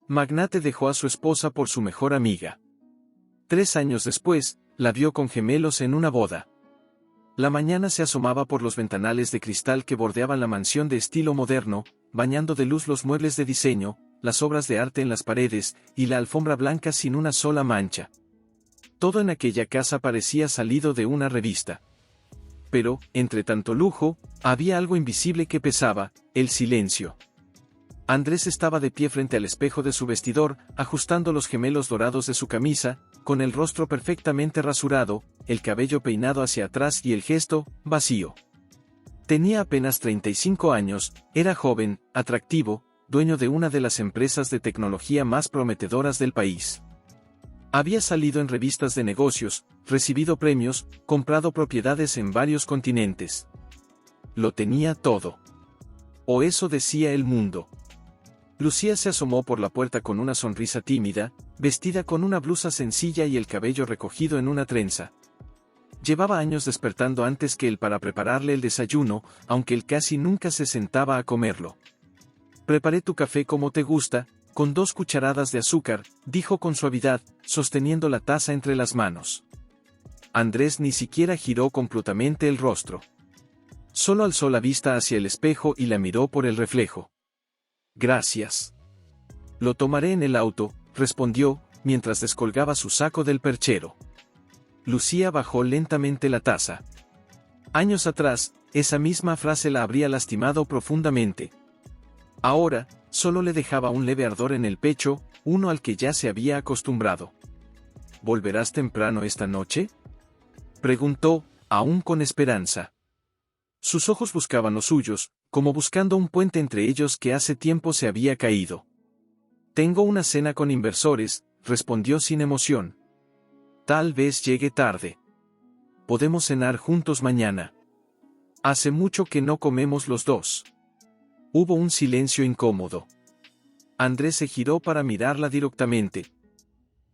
magnate dejó a su esposa por su mejor amiga. 3 años después, la vio con gemelos en una boda. La mañana se asomaba por los ventanales de cristal que bordeaban la mansión de estilo moderno, bañando de luz los muebles de diseño, las obras de arte en las paredes, y la alfombra blanca sin una sola mancha. Todo en aquella casa parecía salido de una revista. Pero, entre tanto lujo, había algo invisible que pesaba: el silencio. Andrés estaba de pie frente al espejo de su vestidor, ajustando los gemelos dorados de su camisa, con el rostro perfectamente rasurado, el cabello peinado hacia atrás y el gesto vacío. Tenía apenas 35 años, era joven, atractivo, dueño de una de las empresas de tecnología más prometedoras del país. Había salido en revistas de negocios, recibido premios, comprado propiedades en varios continentes. Lo tenía todo. O eso decía el mundo. Lucía se asomó por la puerta con una sonrisa tímida, vestida con una blusa sencilla y el cabello recogido en una trenza. Llevaba años despertando antes que él para prepararle el desayuno, aunque él casi nunca se sentaba a comerlo. «Preparé tu café como te gusta, con 2 cucharadas de azúcar», dijo con suavidad, sosteniendo la taza entre las manos. Andrés ni siquiera giró completamente el rostro. Solo alzó la vista hacia el espejo y la miró por el reflejo. «Gracias. Lo tomaré en el auto», respondió, mientras descolgaba su saco del perchero. Lucía bajó lentamente la taza. Años atrás, esa misma frase la habría lastimado profundamente. Ahora, solo le dejaba un leve ardor en el pecho, uno al que ya se había acostumbrado. «¿Volverás temprano esta noche?», preguntó, aún con esperanza. Sus ojos buscaban los suyos, como buscando un puente entre ellos que hace tiempo se había caído. «Tengo una cena con inversores», respondió sin emoción. «Tal vez llegue tarde. Podemos cenar juntos mañana. Hace mucho que no comemos los dos». Hubo un silencio incómodo. Andrés se giró para mirarla directamente.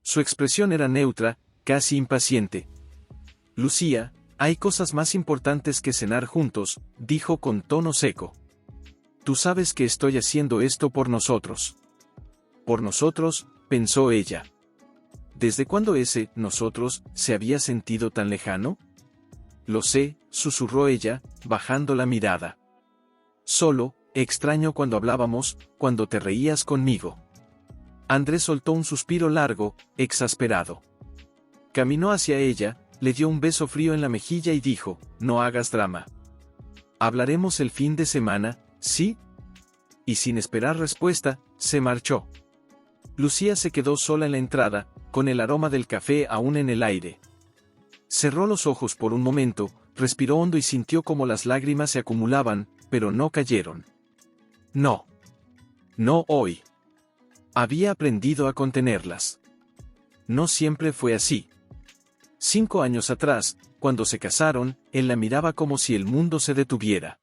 Su expresión era neutra, casi impaciente. «Lucía, hay cosas más importantes que cenar juntos», dijo con tono seco. «Tú sabes que estoy haciendo esto por nosotros». «¿Por nosotros?», pensó ella. ¿Desde cuándo ese «nosotros» se había sentido tan lejano? «Lo sé», susurró ella, bajando la mirada. «Solo, extraño cuando hablábamos, cuando te reías conmigo». Andrés soltó un suspiro largo, exasperado. Caminó hacia ella, le dio un beso frío en la mejilla y dijo: «No hagas drama. Hablaremos el fin de semana, ¿sí?». Y sin esperar respuesta, se marchó. Lucía se quedó sola en la entrada, con el aroma del café aún en el aire. Cerró los ojos por un momento, respiró hondo y sintió como las lágrimas se acumulaban, pero no cayeron. No. No hoy. Había aprendido a contenerlas. No siempre fue así. 5 años atrás, cuando se casaron, él la miraba como si el mundo se detuviera.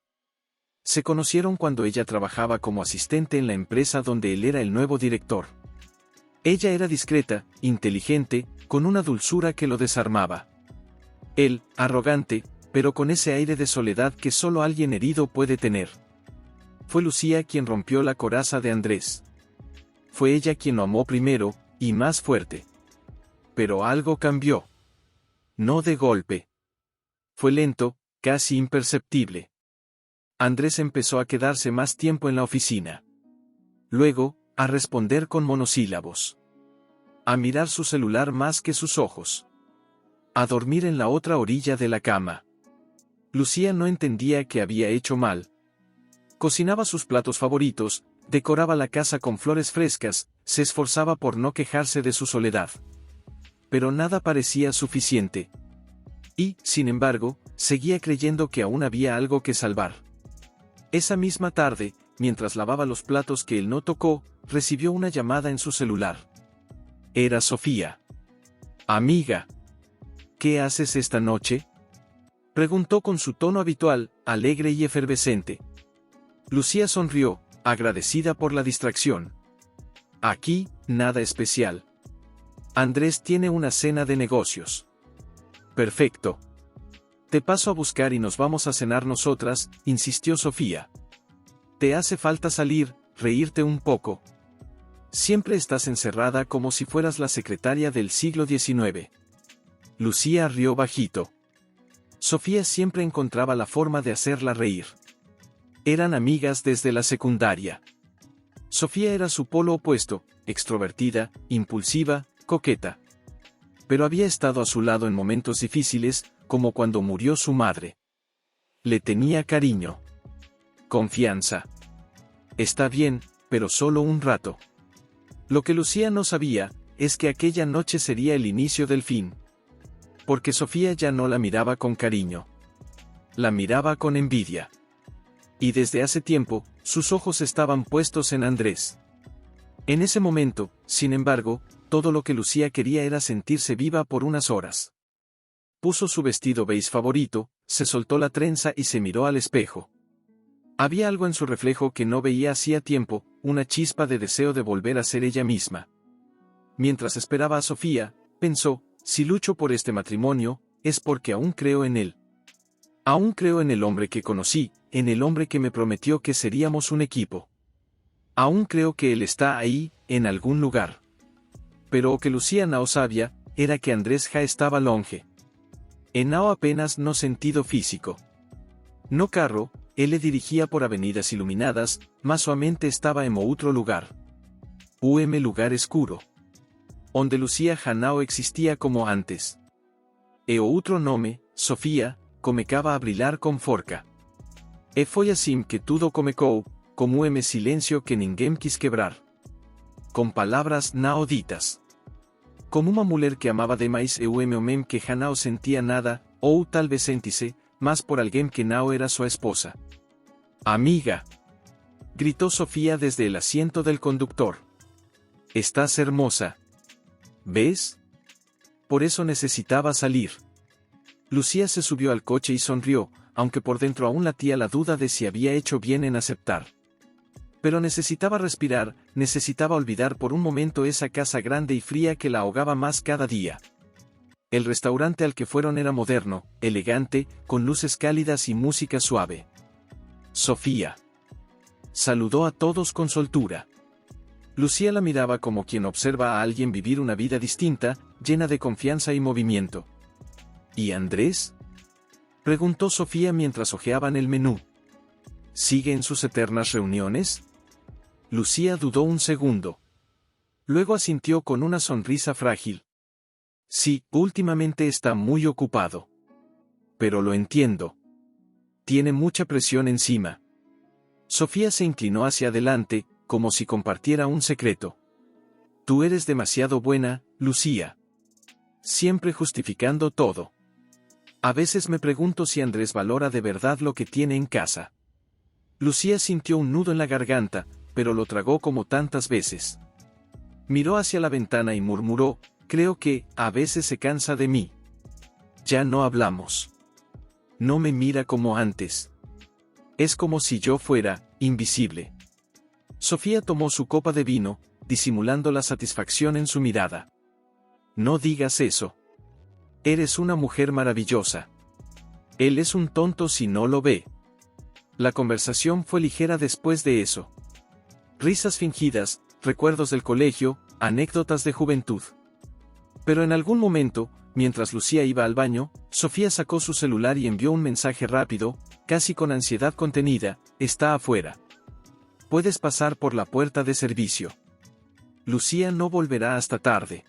Se conocieron cuando ella trabajaba como asistente en la empresa donde él era el nuevo director. Ella era discreta, inteligente, con una dulzura que lo desarmaba. Él, arrogante, pero con ese aire de soledad que solo alguien herido puede tener. Fue Lucía quien rompió la coraza de Andrés. Fue ella quien lo amó primero, y más fuerte. Pero algo cambió. No de golpe. Fue lento, casi imperceptible. Andrés empezó a quedarse más tiempo en la oficina. Luego, a responder con monosílabos. A mirar su celular más que sus ojos. A dormir en la otra orilla de la cama. Lucía no entendía qué había hecho mal. Cocinaba sus platos favoritos, decoraba la casa con flores frescas, se esforzaba por no quejarse de su soledad. Pero nada parecía suficiente. Y, sin embargo, seguía creyendo que aún había algo que salvar. Esa misma tarde, mientras lavaba los platos que él no tocó, recibió una llamada en su celular. Era Sofía. «Amiga. ¿Qué haces esta noche?», preguntó con su tono habitual, alegre y efervescente. Lucía sonrió, agradecida por la distracción. «Aquí, nada especial. Andrés tiene una cena de negocios». «Perfecto. Te paso a buscar y nos vamos a cenar nosotras», insistió Sofía. «Te hace falta salir, reírte un poco». Siempre estás encerrada como si fueras la secretaria del siglo XIX. Lucía rió bajito. Sofía siempre encontraba la forma de hacerla reír. Eran amigas desde la secundaria. Sofía era su polo opuesto, extrovertida, impulsiva, coqueta. Pero había estado a su lado en momentos difíciles, como cuando murió su madre. Le tenía cariño. Confianza. Está bien, pero solo un rato. Lo que Lucía no sabía, es que aquella noche sería el inicio del fin. Porque Sofía ya no la miraba con cariño. La miraba con envidia. Y desde hace tiempo, sus ojos estaban puestos en Andrés. En ese momento, sin embargo, todo lo que Lucía quería era sentirse viva por unas horas. Puso su vestido beige favorito, se soltó la trenza y se miró al espejo. Había algo en su reflejo que no veía hacía tiempo, una chispa de deseo de volver a ser ella misma. Mientras esperaba a Sofía, pensó, si lucho por este matrimonio, es porque aún creo en él. Aún creo en el hombre que conocí, en el hombre que me prometió que seríamos un equipo. Aún creo que él está ahí, en algún lugar. Pero o que Lucía no sabía, era que Andrés ja estaba longe. En nao apenas no sentido físico. No carro, él le dirigía por avenidas iluminadas, mas suavemente estaba en outro lugar. Lugar escuro. Onde Lucía ja não existía como antes. E outro nome, Sofía, comecava a brilhar com forca. E foi assim que tudo comecou, como silencio que ninguém quis quebrar. Com palavras não ditas. Como uma mulher que amava demais e homem que ja não sentia nada, ou talvez sentisse, mas por alguém que não era sua esposa. Amiga. Gritó Sofía desde el asiento del conductor. Estás hermosa. ¿Ves? Por eso necesitaba salir. Lucía se subió al coche y sonrió, aunque por dentro aún latía la duda de si había hecho bien en aceptar. Pero necesitaba respirar, necesitaba olvidar por un momento esa casa grande y fría que la ahogaba más cada día. El restaurante al que fueron era moderno, elegante, con luces cálidas y música suave. Sofía. Saludó a todos con soltura. Lucía la miraba como quien observa a alguien vivir una vida distinta, llena de confianza y movimiento. ¿Y Andrés? Preguntó Sofía mientras hojeaban el menú. ¿Sigue en sus eternas reuniones? Lucía dudó un segundo. Luego asintió con una sonrisa frágil. Sí, últimamente está muy ocupado. Pero lo entiendo. Tiene mucha presión encima. Sofía se inclinó hacia adelante, como si compartiera un secreto. Tú eres demasiado buena, Lucía. Siempre justificando todo. A veces me pregunto si Andrés valora de verdad lo que tiene en casa. Lucía sintió un nudo en la garganta, pero lo tragó como tantas veces. Miró hacia la ventana y murmuró, creo que, a veces se cansa de mí. Ya no hablamos. No me mira como antes. Es como si yo fuera, invisible. Sofía tomó su copa de vino, disimulando la satisfacción en su mirada. No digas eso. Eres una mujer maravillosa. Él es un tonto si no lo ve. La conversación fue ligera después de eso. Risas fingidas, recuerdos del colegio, anécdotas de juventud. Pero en algún momento, mientras Lucía iba al baño, Sofía sacó su celular y envió un mensaje rápido, casi con ansiedad contenida, está afuera. Puedes pasar por la puerta de servicio. Lucía no volverá hasta tarde.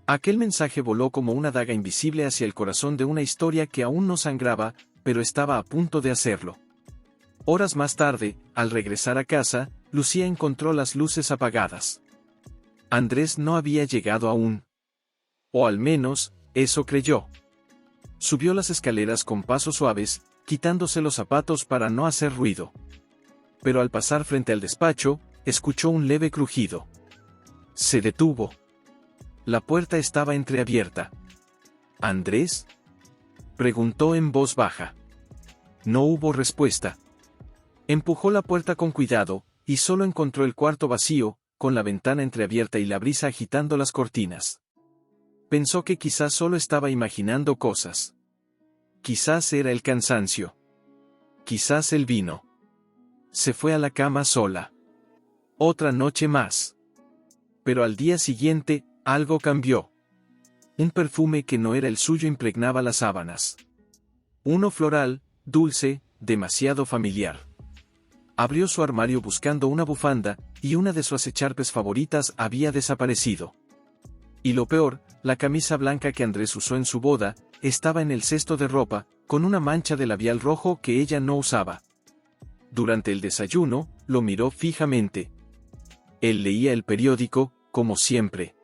Aquel mensaje voló como una daga invisible hacia el corazón de una historia que aún no sangraba, pero estaba a punto de hacerlo. Horas más tarde, al regresar a casa, Lucía encontró las luces apagadas. Andrés no había llegado aún. O al menos, eso creyó. Subió las escaleras con pasos suaves, quitándose los zapatos para no hacer ruido. Pero al pasar frente al despacho, escuchó un leve crujido. Se detuvo. La puerta estaba entreabierta. ¿Andrés? Preguntó en voz baja. No hubo respuesta. Empujó la puerta con cuidado, y solo encontró el cuarto vacío, con la ventana entreabierta y la brisa agitando las cortinas. Pensó que quizás solo estaba imaginando cosas. Quizás era el cansancio. Quizás el vino. Se fue a la cama sola. Otra noche más. Pero al día siguiente, algo cambió. Un perfume que no era el suyo impregnaba las sábanas. Uno floral, dulce, demasiado familiar. Abrió su armario buscando una bufanda, y una de sus echarpes favoritas había desaparecido. Y lo peor, la camisa blanca que Andrés usó en su boda, estaba en el cesto de ropa, con una mancha de labial rojo que ella no usaba. Durante el desayuno, lo miró fijamente. Él leía el periódico, como siempre.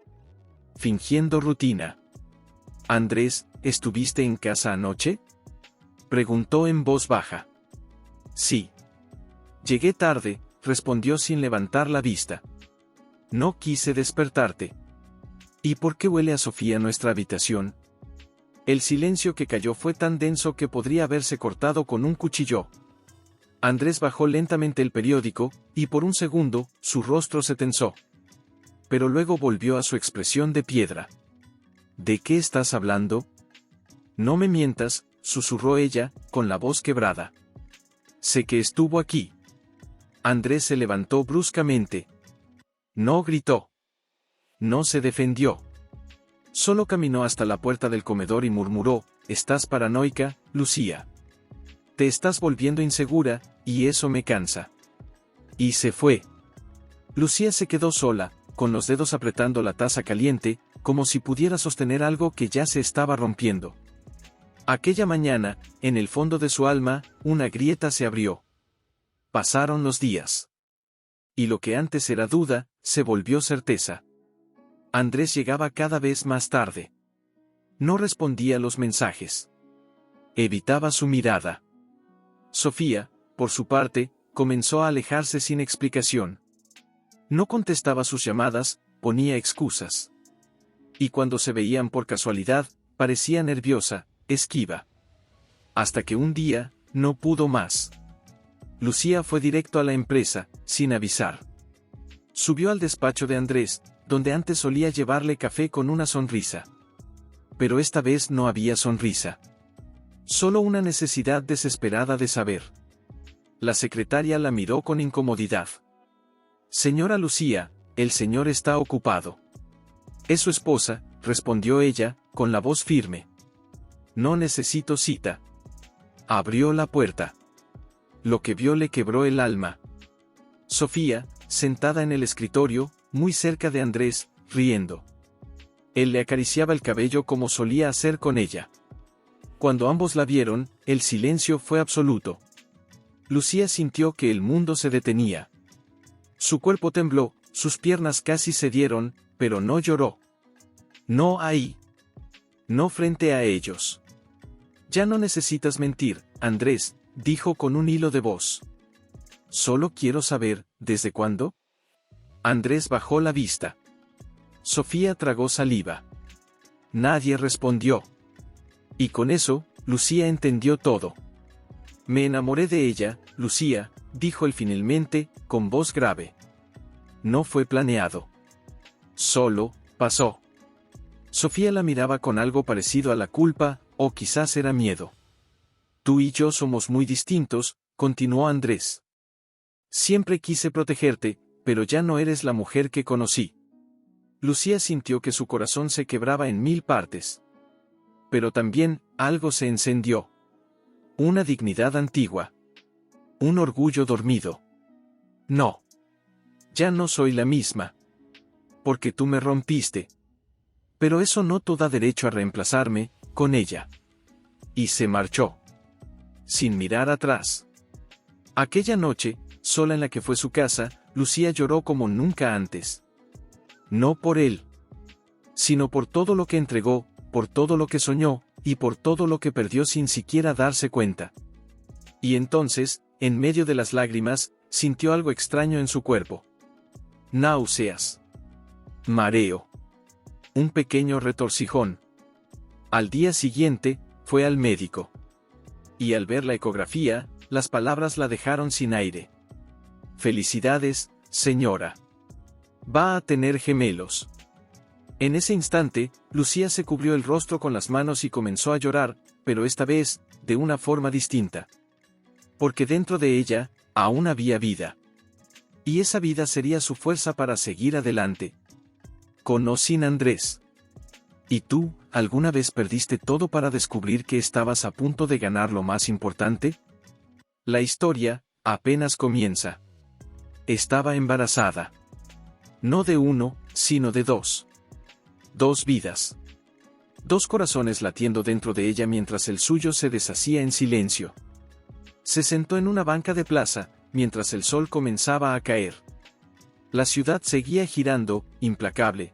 Fingiendo rutina. «Andrés, ¿estuviste en casa anoche?», preguntó en voz baja. «Sí. Llegué tarde», respondió sin levantar la vista. «No quise despertarte». «¿Y por qué huele a Sofía nuestra habitación?». El silencio que cayó fue tan denso que podría haberse cortado con un cuchillo. Andrés bajó lentamente el periódico, y por un segundo, su rostro se tensó. Pero luego volvió a su expresión de piedra. «¿De qué estás hablando?». «No me mientas», susurró ella, con la voz quebrada. «Sé que estuvo aquí». Andrés se levantó bruscamente. No gritó. No se defendió. Solo caminó hasta la puerta del comedor y murmuró: «Estás paranoica, Lucía. Te estás volviendo insegura, y eso me cansa». Y se fue. Lucía se quedó sola, con los dedos apretando la taza caliente, como si pudiera sostener algo que ya se estaba rompiendo. Aquella mañana, en el fondo de su alma, una grieta se abrió. Pasaron los días. Y lo que antes era duda, se volvió certeza. Andrés llegaba cada vez más tarde. No respondía a los mensajes. Evitaba su mirada. Sofía, por su parte, comenzó a alejarse sin explicación. No contestaba sus llamadas, ponía excusas. Y cuando se veían por casualidad, parecía nerviosa, esquiva. Hasta que un día, no pudo más. Lucía fue directo a la empresa, sin avisar. Subió al despacho de Andrés, donde antes solía llevarle café con una sonrisa. Pero esta vez no había sonrisa. Solo una necesidad desesperada de saber. La secretaria la miró con incomodidad. «Señora Lucía, el señor está ocupado». «Es su esposa», respondió ella, con la voz firme. «No necesito cita». Abrió la puerta. Lo que vio le quebró el alma. Sofía, sentada en el escritorio, muy cerca de Andrés, riendo. Él le acariciaba el cabello como solía hacer con ella. Cuando ambos la vieron, el silencio fue absoluto. Lucía sintió que el mundo se detenía. Su cuerpo tembló, sus piernas casi cedieron, pero no lloró. No ahí. No frente a ellos. «Ya no necesitas mentir, Andrés», dijo con un hilo de voz. «Solo quiero saber, ¿desde cuándo?». Andrés bajó la vista. Sofía tragó saliva. Nadie respondió. Y con eso, Lucía entendió todo. «Me enamoré de ella, Lucía», dijo él finalmente, con voz grave. «No fue planeado. Solo, pasó». Sofía la miraba con algo parecido a la culpa, o quizás era miedo. «Tú y yo somos muy distintos», continuó Andrés. «Siempre quise protegerte, pero ya no eres la mujer que conocí». Lucía sintió que su corazón se quebraba en 1000 partes. Pero también, algo se encendió. Una dignidad antigua. Un orgullo dormido. «No. Ya no soy la misma. Porque tú me rompiste. Pero eso no te da derecho a reemplazarme, con ella». Y se marchó. Sin mirar atrás. Aquella noche, sola en la que fue su casa, Lucía lloró como nunca antes. No por él, sino por todo lo que entregó, por todo lo que soñó, y por todo lo que perdió sin siquiera darse cuenta. Y entonces, en medio de las lágrimas, sintió algo extraño en su cuerpo. Náuseas. Mareo. Un pequeño retorcijón. Al día siguiente, fue al médico. Y al ver la ecografía, las palabras la dejaron sin aire. «Felicidades, señora. Va a tener gemelos». En ese instante, Lucía se cubrió el rostro con las manos y comenzó a llorar, pero esta vez, de una forma distinta. Porque dentro de ella, aún había vida. Y esa vida sería su fuerza para seguir adelante. con o sin Andrés. ¿Y tú, alguna vez perdiste todo para descubrir que estabas a punto de ganar lo más importante? La historia apenas comienza. Estaba embarazada. No de uno, sino de dos. Dos vidas. Dos corazones latiendo dentro de ella mientras el suyo se deshacía en silencio. Se sentó en una banca de plaza, mientras el sol comenzaba a caer. La ciudad seguía girando, implacable.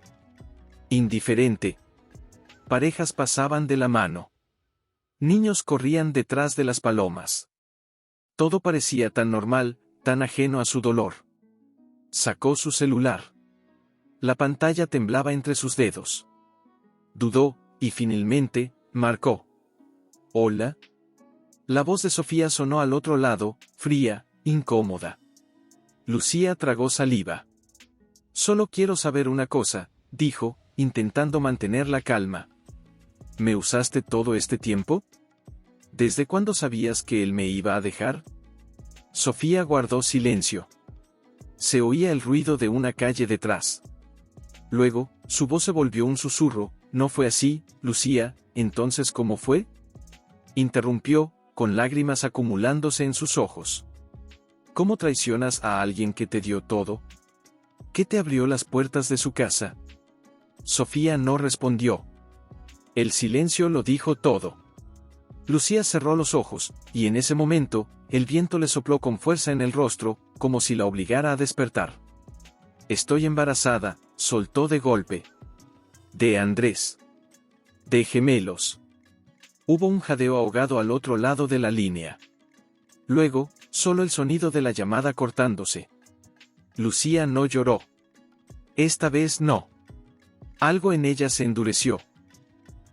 Indiferente. Parejas pasaban de la mano. Niños corrían detrás de las palomas. Todo parecía tan normal, tan ajeno a su dolor. Sacó su celular. La pantalla temblaba entre sus dedos. Dudó, y finalmente, marcó. ¿Hola? La voz de Sofía sonó al otro lado, fría, incómoda. Lucía tragó saliva. Solo quiero saber una cosa, dijo, intentando mantener la calma. ¿Me usaste todo este tiempo? ¿Desde cuándo sabías que él me iba a dejar? Sofía guardó silencio. Se oía el ruido de una calle detrás. Luego, su voz se volvió un susurro. ¿No fue así, Lucía? ¿Entonces cómo fue? Interrumpió, con lágrimas acumulándose en sus ojos. ¿Cómo traicionas a alguien que te dio todo? ¿Qué te abrió las puertas de su casa? Sofía no respondió. El silencio lo dijo todo. Lucía cerró los ojos, y en ese momento, el viento le sopló con fuerza en el rostro, como si la obligara a despertar. Estoy embarazada, soltó de golpe. De Andrés. De gemelos. Hubo un jadeo ahogado al otro lado de la línea. Luego, solo el sonido de la llamada cortándose. Lucía no lloró. Esta vez no. Algo en ella se endureció.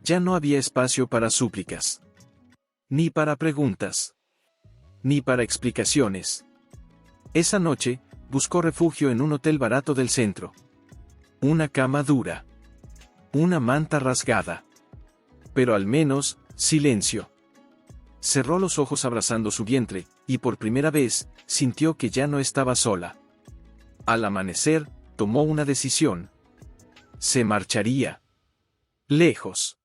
Ya no había espacio para súplicas. Ni para preguntas. Ni para explicaciones. Esa noche, buscó refugio en un hotel barato del centro. Una cama dura. Una manta rasgada. Pero al menos, silencio. Cerró los ojos abrazando su vientre, y por primera vez, sintió que ya no estaba sola. Al amanecer, tomó una decisión. Se marcharía. Lejos.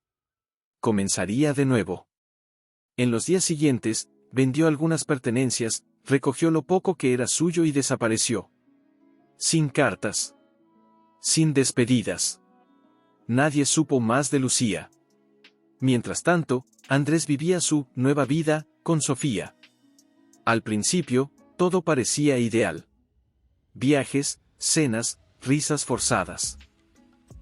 Comenzaría de nuevo. En los días siguientes, vendió algunas pertenencias, recogió lo poco que era suyo y desapareció. Sin cartas. Sin despedidas. Nadie supo más de Lucía. Mientras tanto, Andrés vivía su nueva vida con Sofía. Al principio, todo parecía ideal. Viajes, cenas, risas forzadas.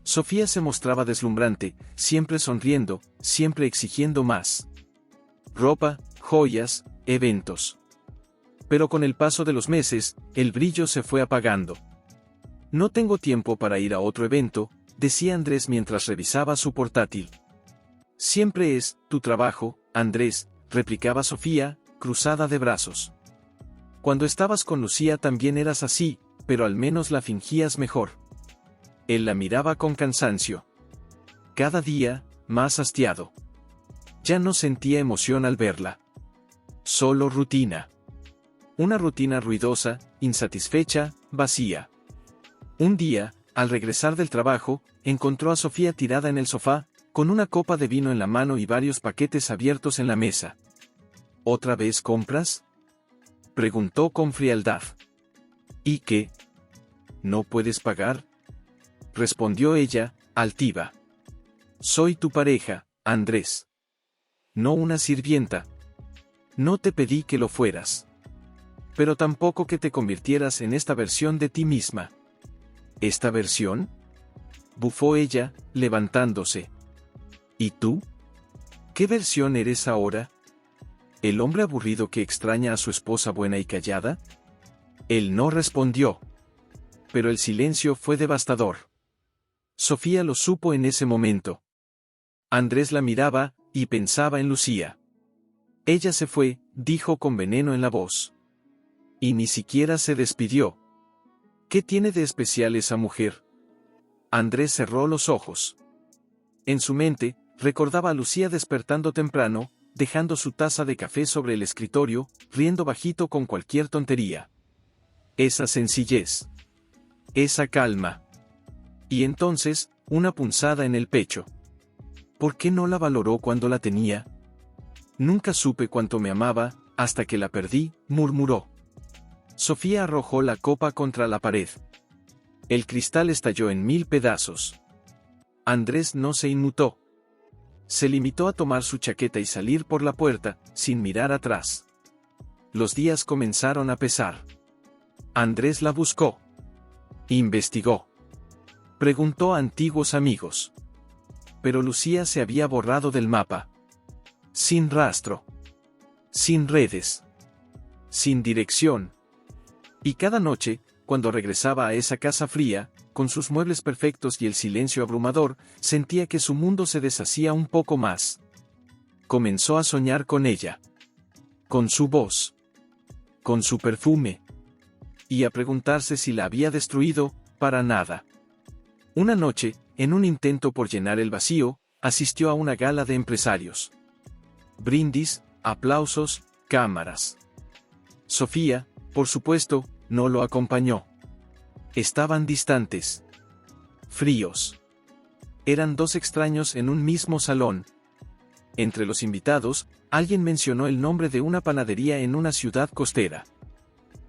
Sofía se mostraba deslumbrante, siempre sonriendo, siempre exigiendo más. Ropa, joyas, eventos. Pero con el paso de los meses, el brillo se fue apagando. No tengo tiempo para ir a otro evento, decía Andrés mientras revisaba su portátil. Siempre es tu trabajo, Andrés, replicaba Sofía, cruzada de brazos. Cuando estabas con Lucía también eras así, pero al menos la fingías mejor. Él la miraba con cansancio. Cada día, más hastiado. Ya no sentía emoción al verla. Solo rutina. Una rutina ruidosa, insatisfecha, vacía. Un día, al regresar del trabajo, encontró a Sofía tirada en el sofá, con una copa de vino en la mano y varios paquetes abiertos en la mesa. ¿Otra vez compras?, preguntó con frialdad. ¿Y qué? ¿No puedes pagar?, respondió ella, altiva. Soy tu pareja, Andrés. No una sirvienta. No te pedí que lo fueras. Pero tampoco que te convirtieras en esta versión de ti misma. ¿Esta versión?, bufó ella, levantándose. ¿Y tú? ¿Qué versión eres ahora? ¿El hombre aburrido que extraña a su esposa buena y callada? Él no respondió. Pero el silencio fue devastador. Sofía lo supo en ese momento. Andrés la miraba, y pensaba en Lucía. Ella se fue, dijo con veneno en la voz. Y ni siquiera se despidió. ¿Qué tiene de especial esa mujer? Andrés cerró los ojos. En su mente, recordaba a Lucía despertando temprano, dejando su taza de café sobre el escritorio, riendo bajito con cualquier tontería. Esa sencillez. Esa calma. Y entonces, una punzada en el pecho. ¿Por qué no la valoró cuando la tenía? Nunca supe cuánto me amaba, hasta que la perdí, murmuró. Sofía arrojó la copa contra la pared. El cristal estalló en 1000 pedazos. Andrés no se inmutó. Se limitó a tomar su chaqueta y salir por la puerta, sin mirar atrás. Los días comenzaron a pesar. Andrés la buscó. Investigó. Preguntó a antiguos amigos. Pero Lucía se había borrado del mapa. Sin rastro. Sin redes. Sin dirección. Y cada noche, cuando regresaba a esa casa fría, con sus muebles perfectos y el silencio abrumador, sentía que su mundo se deshacía un poco más. Comenzó a soñar con ella. Con su voz. Con su perfume. Y a preguntarse si la había destruido, para nada. Una noche, en un intento por llenar el vacío, asistió a una gala de empresarios. Brindis, aplausos, cámaras. Sofía, por supuesto, no lo acompañó. Estaban distantes. Fríos. Eran dos extraños en un mismo salón. Entre los invitados, alguien mencionó el nombre de una panadería en una ciudad costera.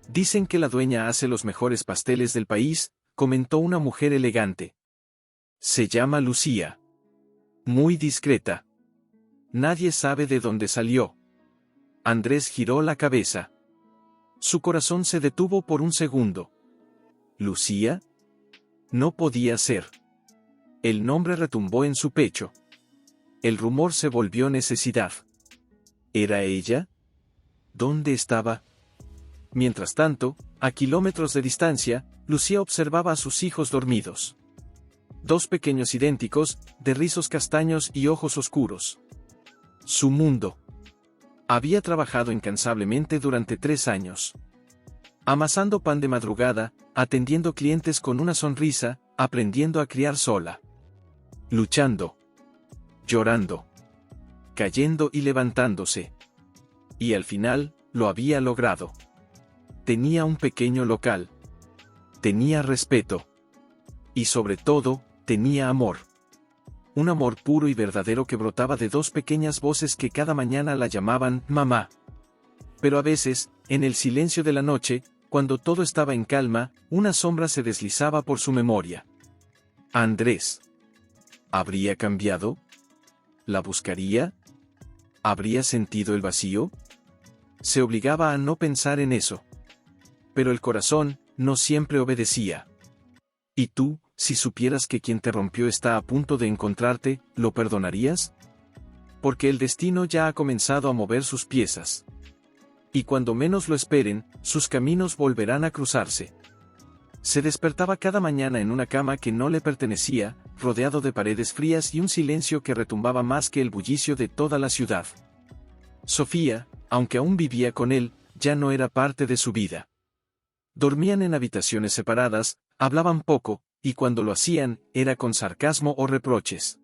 Dicen que la dueña hace los mejores pasteles del país, comentó una mujer elegante. Se llama Lucía. Muy discreta. Nadie sabe de dónde salió. Andrés giró la cabeza. Su corazón se detuvo por un segundo. ¿Lucía? No podía ser. El nombre retumbó en su pecho. El rumor se volvió necesidad. ¿Era ella? ¿Dónde estaba? Mientras tanto, a kilómetros de distancia, Lucía observaba a sus hijos dormidos. Dos pequeños idénticos, de rizos castaños y ojos oscuros. Su mundo. Había trabajado incansablemente durante 3 años. Amasando pan de madrugada, atendiendo clientes con una sonrisa, aprendiendo a criar sola. Luchando. Llorando. Cayendo y levantándose. Y al final, lo había logrado. Tenía un pequeño local. Tenía respeto. Y sobre todo, tenía amor. Un amor puro y verdadero que brotaba de dos pequeñas voces que cada mañana la llamaban mamá. Pero a veces, en el silencio de la noche, cuando todo estaba en calma, una sombra se deslizaba por su memoria. Andrés. ¿Habría cambiado? ¿La buscaría? ¿Habría sentido el vacío? Se obligaba a no pensar en eso. Pero el corazón no siempre obedecía. ¿Y tú, si supieras que quien te rompió está a punto de encontrarte, lo perdonarías? Porque el destino ya ha comenzado a mover sus piezas. Y cuando menos lo esperen, sus caminos volverán a cruzarse. Se despertaba cada mañana en una cama que no le pertenecía, rodeado de paredes frías y un silencio que retumbaba más que el bullicio de toda la ciudad. Sofía, aunque aún vivía con él, ya no era parte de su vida. Dormían en habitaciones separadas, hablaban poco, y cuando lo hacían, era con sarcasmo o reproches.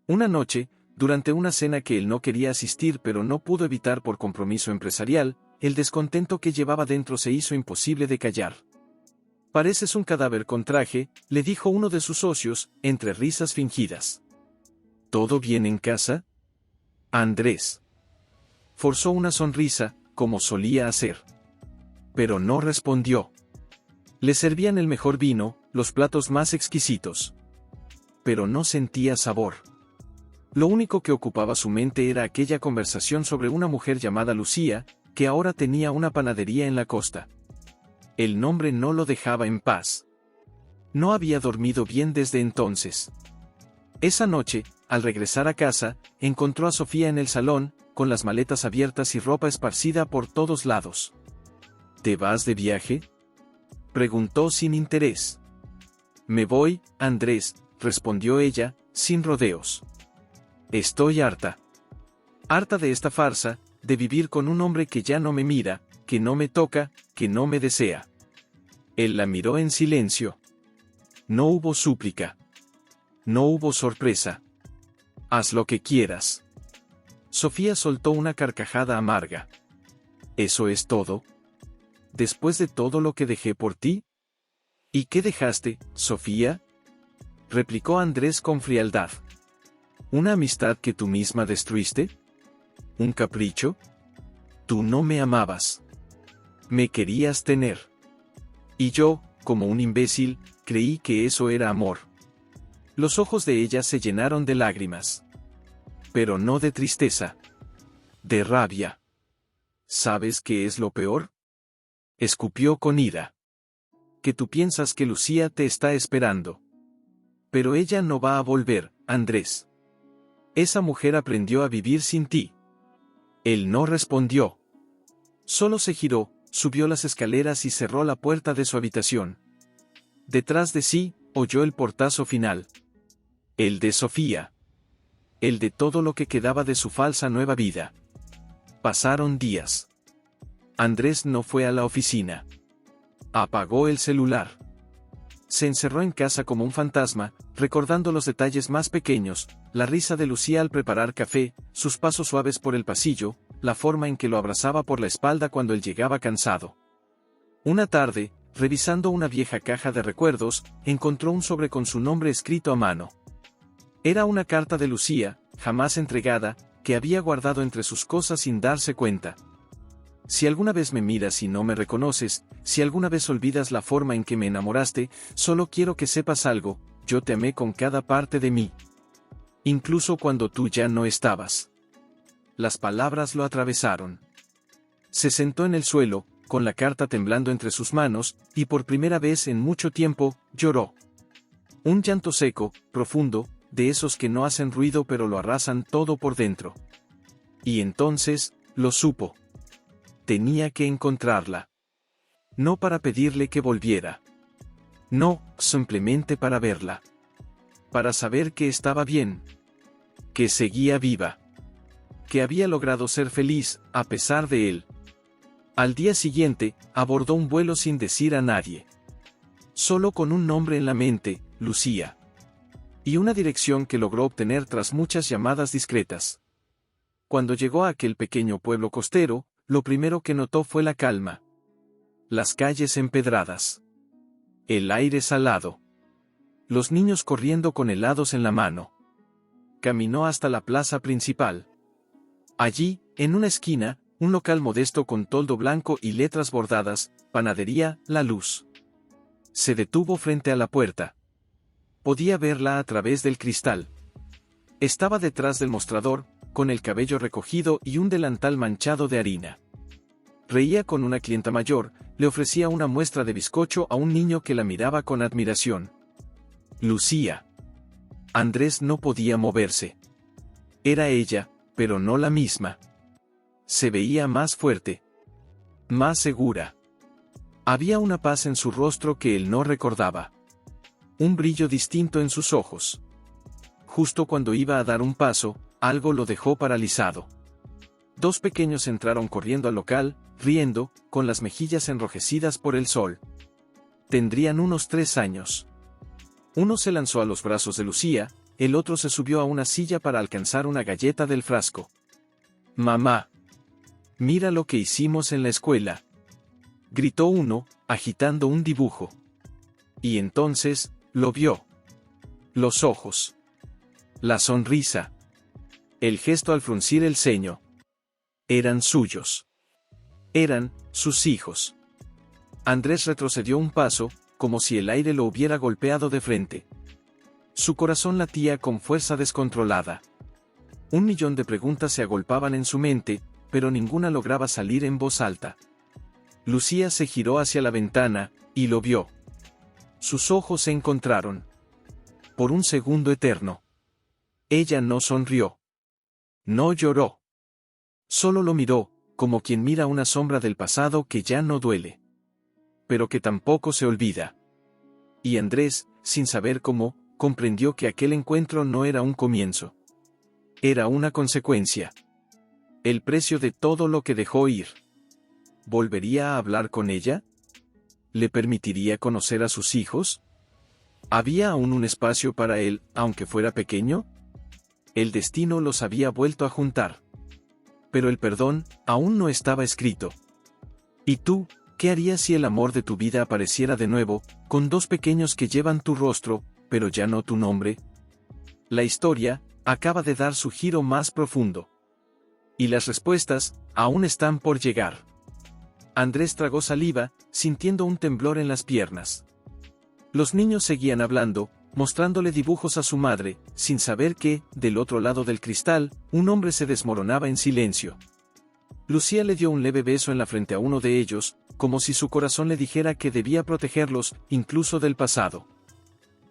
Una noche, durante una cena que él no quería asistir pero no pudo evitar por compromiso empresarial, el descontento que llevaba dentro se hizo imposible de callar. «Pareces un cadáver con traje», le dijo uno de sus socios, entre risas fingidas. «¿Todo bien en casa?» Andrés forzó una sonrisa, como solía hacer. Pero no respondió. Le servían el mejor vino, los platos más exquisitos. Pero no sentía sabor. Lo único que ocupaba su mente era aquella conversación sobre una mujer llamada Lucía, que ahora tenía una panadería en la costa. El nombre no lo dejaba en paz. No había dormido bien desde entonces. Esa noche, al regresar a casa, encontró a Sofía en el salón, con las maletas abiertas y ropa esparcida por todos lados. ¿Te vas de viaje?, preguntó sin interés. Me voy, Andrés, respondió ella, sin rodeos. Estoy harta. Harta de esta farsa, de vivir con un hombre que ya no me mira, que no me toca, que no me desea. Él la miró en silencio. No hubo súplica. No hubo sorpresa. Haz lo que quieras. Sofía soltó una carcajada amarga. ¿Eso es todo? ¿Después de todo lo que dejé por ti? ¿Y qué dejaste, Sofía? replicó Andrés con frialdad. ¿Una amistad que tú misma destruiste? ¿Un capricho? Tú no me amabas. Me querías tener. Y yo, como un imbécil, creí que eso era amor. Los ojos de ella se llenaron de lágrimas. Pero no de tristeza. De rabia. ¿Sabes qué es lo peor? Escupió con ira. Que tú piensas que Lucía te está esperando. Pero ella no va a volver, Andrés. Esa mujer aprendió a vivir sin ti. Él no respondió. Solo se giró, subió las escaleras y cerró la puerta de su habitación. Detrás de sí, oyó el portazo final. El de Sofía. El de todo lo que quedaba de su falsa nueva vida. Pasaron días. Andrés no fue a la oficina. Apagó el celular. Se encerró en casa como un fantasma, recordando los detalles más pequeños, la risa de Lucía al preparar café, sus pasos suaves por el pasillo, la forma en que lo abrazaba por la espalda cuando él llegaba cansado. Una tarde, revisando una vieja caja de recuerdos, encontró un sobre con su nombre escrito a mano. Era una carta de Lucía, jamás entregada, que había guardado entre sus cosas sin darse cuenta. Si alguna vez me miras y no me reconoces, si alguna vez olvidas la forma en que me enamoraste, solo quiero que sepas algo, yo te amé con cada parte de mí. Incluso cuando tú ya no estabas. Las palabras lo atravesaron. Se sentó en el suelo, con la carta temblando entre sus manos, y por primera vez en mucho tiempo, lloró. Un llanto seco, profundo, de esos que no hacen ruido pero lo arrasan todo por dentro. Y entonces, lo supo. Tenía que encontrarla. No para pedirle que volviera. No, simplemente para verla. Para saber que estaba bien. Que seguía viva. Que había logrado ser feliz, a pesar de él. Al día siguiente, abordó un vuelo sin decir a nadie. Solo con un nombre en la mente, Lucía. Y una dirección que logró obtener tras muchas llamadas discretas. Cuando llegó a aquel pequeño pueblo costero, lo primero que notó fue la calma. Las calles empedradas. El aire salado. Los niños corriendo con helados en la mano. Caminó hasta la plaza principal. Allí, en una esquina, un local modesto con toldo blanco y letras bordadas, panadería, La Luz. Se detuvo frente a la puerta. Podía verla a través del cristal. Estaba detrás del mostrador, con el cabello recogido y un delantal manchado de harina. Reía con una clienta mayor, le ofrecía una muestra de bizcocho a un niño que la miraba con admiración. Lucía. Andrés no podía moverse. Era ella, pero no la misma. Se veía más fuerte. Más segura. Había una paz en su rostro que él no recordaba. Un brillo distinto en sus ojos. Justo cuando iba a dar un paso, algo lo dejó paralizado. Dos pequeños entraron corriendo al local, riendo, con las mejillas enrojecidas por el sol. Tendrían unos 3 años. Uno se lanzó a los brazos de Lucía, el otro se subió a una silla para alcanzar una galleta del frasco. «Mamá. Mira lo que hicimos en la escuela», gritó uno, agitando un dibujo. Y entonces, lo vio. Los ojos. La sonrisa. El gesto al fruncir el ceño. Eran suyos. Eran sus hijos. Andrés retrocedió un paso, como si el aire lo hubiera golpeado de frente. Su corazón latía con fuerza descontrolada. 1.000.000 de preguntas se agolpaban en su mente, pero ninguna lograba salir en voz alta. Lucía se giró hacia la ventana, y lo vio. Sus ojos se encontraron. Por un segundo eterno. Ella no sonrió. No lloró. Solo lo miró, como quien mira una sombra del pasado que ya no duele. Pero que tampoco se olvida. Y Andrés, sin saber cómo, comprendió que aquel encuentro no era un comienzo. Era una consecuencia. El precio de todo lo que dejó ir. ¿Volvería a hablar con ella? ¿Le permitiría conocer a sus hijos? ¿Había aún un espacio para él, aunque fuera pequeño? El destino los había vuelto a juntar. Pero el perdón, aún no estaba escrito. ¿Y tú, qué harías si el amor de tu vida apareciera de nuevo, con 2 pequeños que llevan tu rostro, pero ya no tu nombre. La historia acaba de dar su giro más profundo. Y las respuestas aún están por llegar. Andrés tragó saliva, sintiendo un temblor en las piernas. Los niños seguían hablando, mostrándole dibujos a su madre, sin saber que, del otro lado del cristal, un hombre se desmoronaba en silencio. Lucía le dio un leve beso en la frente a uno de ellos, como si su corazón le dijera que debía protegerlos, incluso del pasado.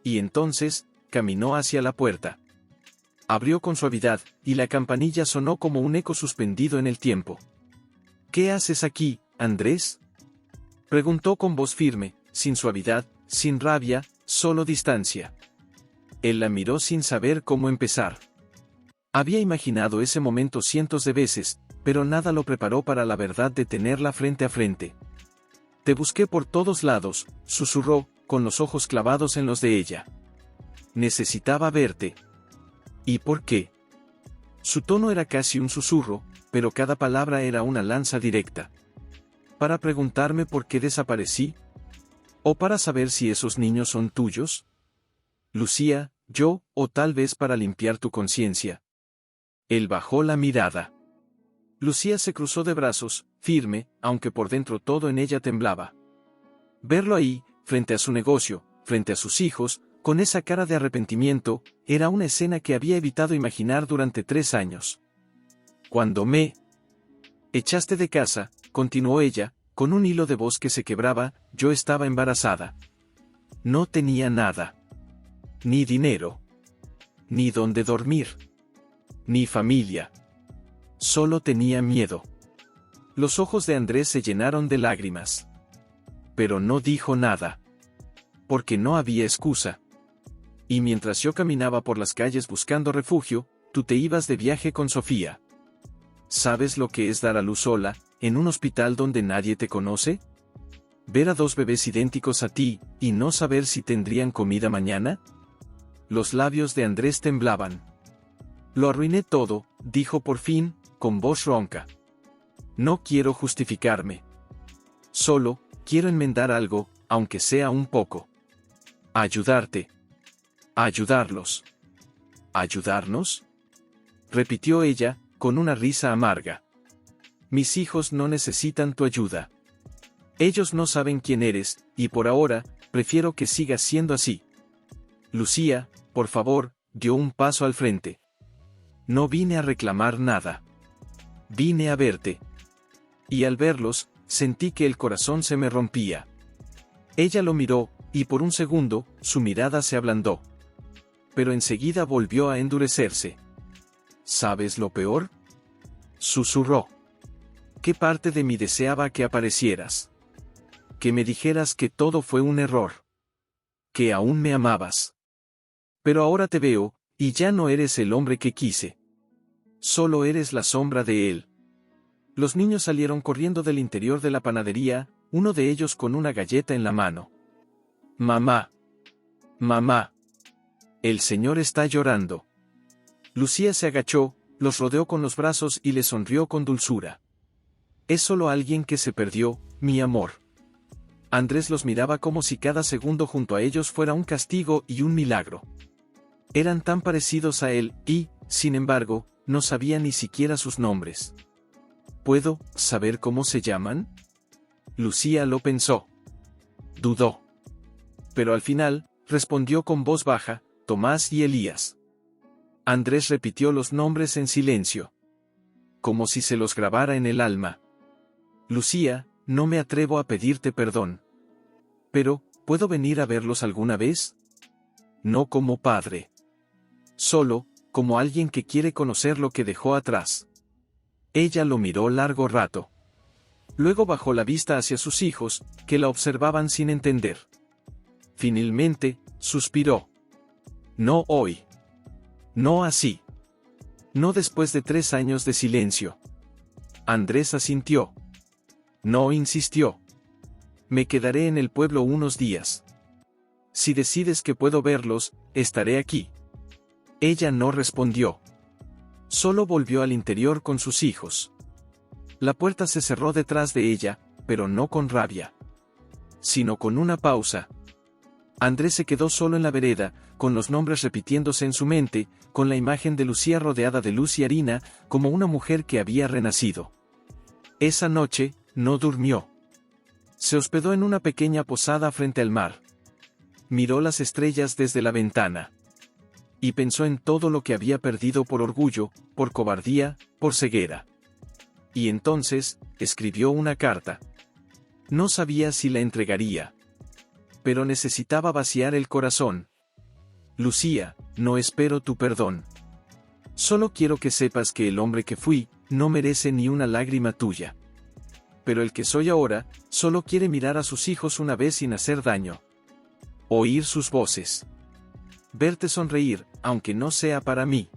Y entonces, caminó hacia la puerta. Abrió con suavidad, y la campanilla sonó como un eco suspendido en el tiempo. ¿Qué haces aquí, Andrés? Preguntó con voz firme, sin suavidad, sin rabia, solo distancia. Él la miró sin saber cómo empezar. Había imaginado ese momento cientos de veces, pero nada lo preparó para la verdad de tenerla frente a frente. Te busqué por todos lados, susurró, con los ojos clavados en los de ella. Necesitaba verte. ¿Y por qué? Su tono era casi un susurro, pero cada palabra era una lanza directa. ¿Para preguntarme por qué desaparecí? ¿O para saber si esos niños son tuyos? Lucía, yo, o tal vez para limpiar tu conciencia. Él bajó la mirada. Lucía se cruzó de brazos, firme, aunque por dentro todo en ella temblaba. Verlo ahí, frente a su negocio, frente a sus hijos, con esa cara de arrepentimiento, era una escena que había evitado imaginar durante 3 años. Cuando me echaste de casa, continuó ella, con un hilo de voz que se quebraba, yo estaba embarazada. No tenía nada. Ni dinero. Ni dónde dormir. Ni familia. Solo tenía miedo. Los ojos de Andrés se llenaron de lágrimas. Pero no dijo nada. Porque no había excusa. Y mientras yo caminaba por las calles buscando refugio, tú te ibas de viaje con Sofía. ¿Sabes lo que es dar a luz sola, en un hospital donde nadie te conoce? ¿Ver a 2 bebés idénticos a ti, y no saber si tendrían comida mañana? Los labios de Andrés temblaban. Lo arruiné todo, dijo por fin, con voz ronca. No quiero justificarme. Solo, quiero enmendar algo, aunque sea un poco. Ayudarte. Ayudarlos. ¿Ayudarnos? Repitió ella, con una risa amarga. Mis hijos no necesitan tu ayuda. Ellos no saben quién eres, y por ahora, prefiero que sigas siendo así. Lucía, por favor, dio un paso al frente. No vine a reclamar nada. Vine a verte. Y al verlos, sentí que el corazón se me rompía. Ella lo miró, y por un segundo, su mirada se ablandó. Pero enseguida volvió a endurecerse. ¿Sabes lo peor? Susurró. ¿Qué parte de mí deseaba que aparecieras? Que me dijeras que todo fue un error. Que aún me amabas. Pero ahora te veo, y ya no eres el hombre que quise. Solo eres la sombra de él. Los niños salieron corriendo del interior de la panadería, uno de ellos con una galleta en la mano. Mamá. Mamá. El señor está llorando. Lucía se agachó, los rodeó con los brazos y le sonrió con dulzura. Es solo alguien que se perdió, mi amor. Andrés los miraba como si cada segundo junto a ellos fuera un castigo y un milagro. Eran tan parecidos a él, y, sin embargo, no sabía ni siquiera sus nombres. ¿Puedo saber cómo se llaman? Lucía lo pensó. Dudó. Pero al final, respondió con voz baja, Tomás y Elías. Andrés repitió los nombres en silencio. Como si se los grabara en el alma. Lucía, no me atrevo a pedirte perdón. Pero, ¿puedo venir a verlos alguna vez? No como padre. Solo, como alguien que quiere conocer lo que dejó atrás. Ella lo miró largo rato. Luego bajó la vista hacia sus hijos, que la observaban sin entender. Finalmente, suspiró. No hoy. No así. No después de 3 años de silencio. Andrés asintió. No insistió. Me quedaré en el pueblo unos días. Si decides que puedo verlos, estaré aquí. Ella no respondió. Solo volvió al interior con sus hijos. La puerta se cerró detrás de ella, pero no con rabia. Sino con una pausa. Andrés se quedó solo en la vereda, con los nombres repitiéndose en su mente, con la imagen de Lucía rodeada de luz y harina, como una mujer que había renacido. Esa noche, no durmió. Se hospedó en una pequeña posada frente al mar. Miró las estrellas desde la ventana. Y pensó en todo lo que había perdido por orgullo, por cobardía, por ceguera. Y entonces, escribió una carta. No sabía si la entregaría. Pero necesitaba vaciar el corazón. Lucía, no espero tu perdón. Solo quiero que sepas que el hombre que fui, no merece ni una lágrima tuya. Pero el que soy ahora, solo quiere mirar a sus hijos una vez sin hacer daño. Oír sus voces. Verte sonreír, aunque no sea para mí.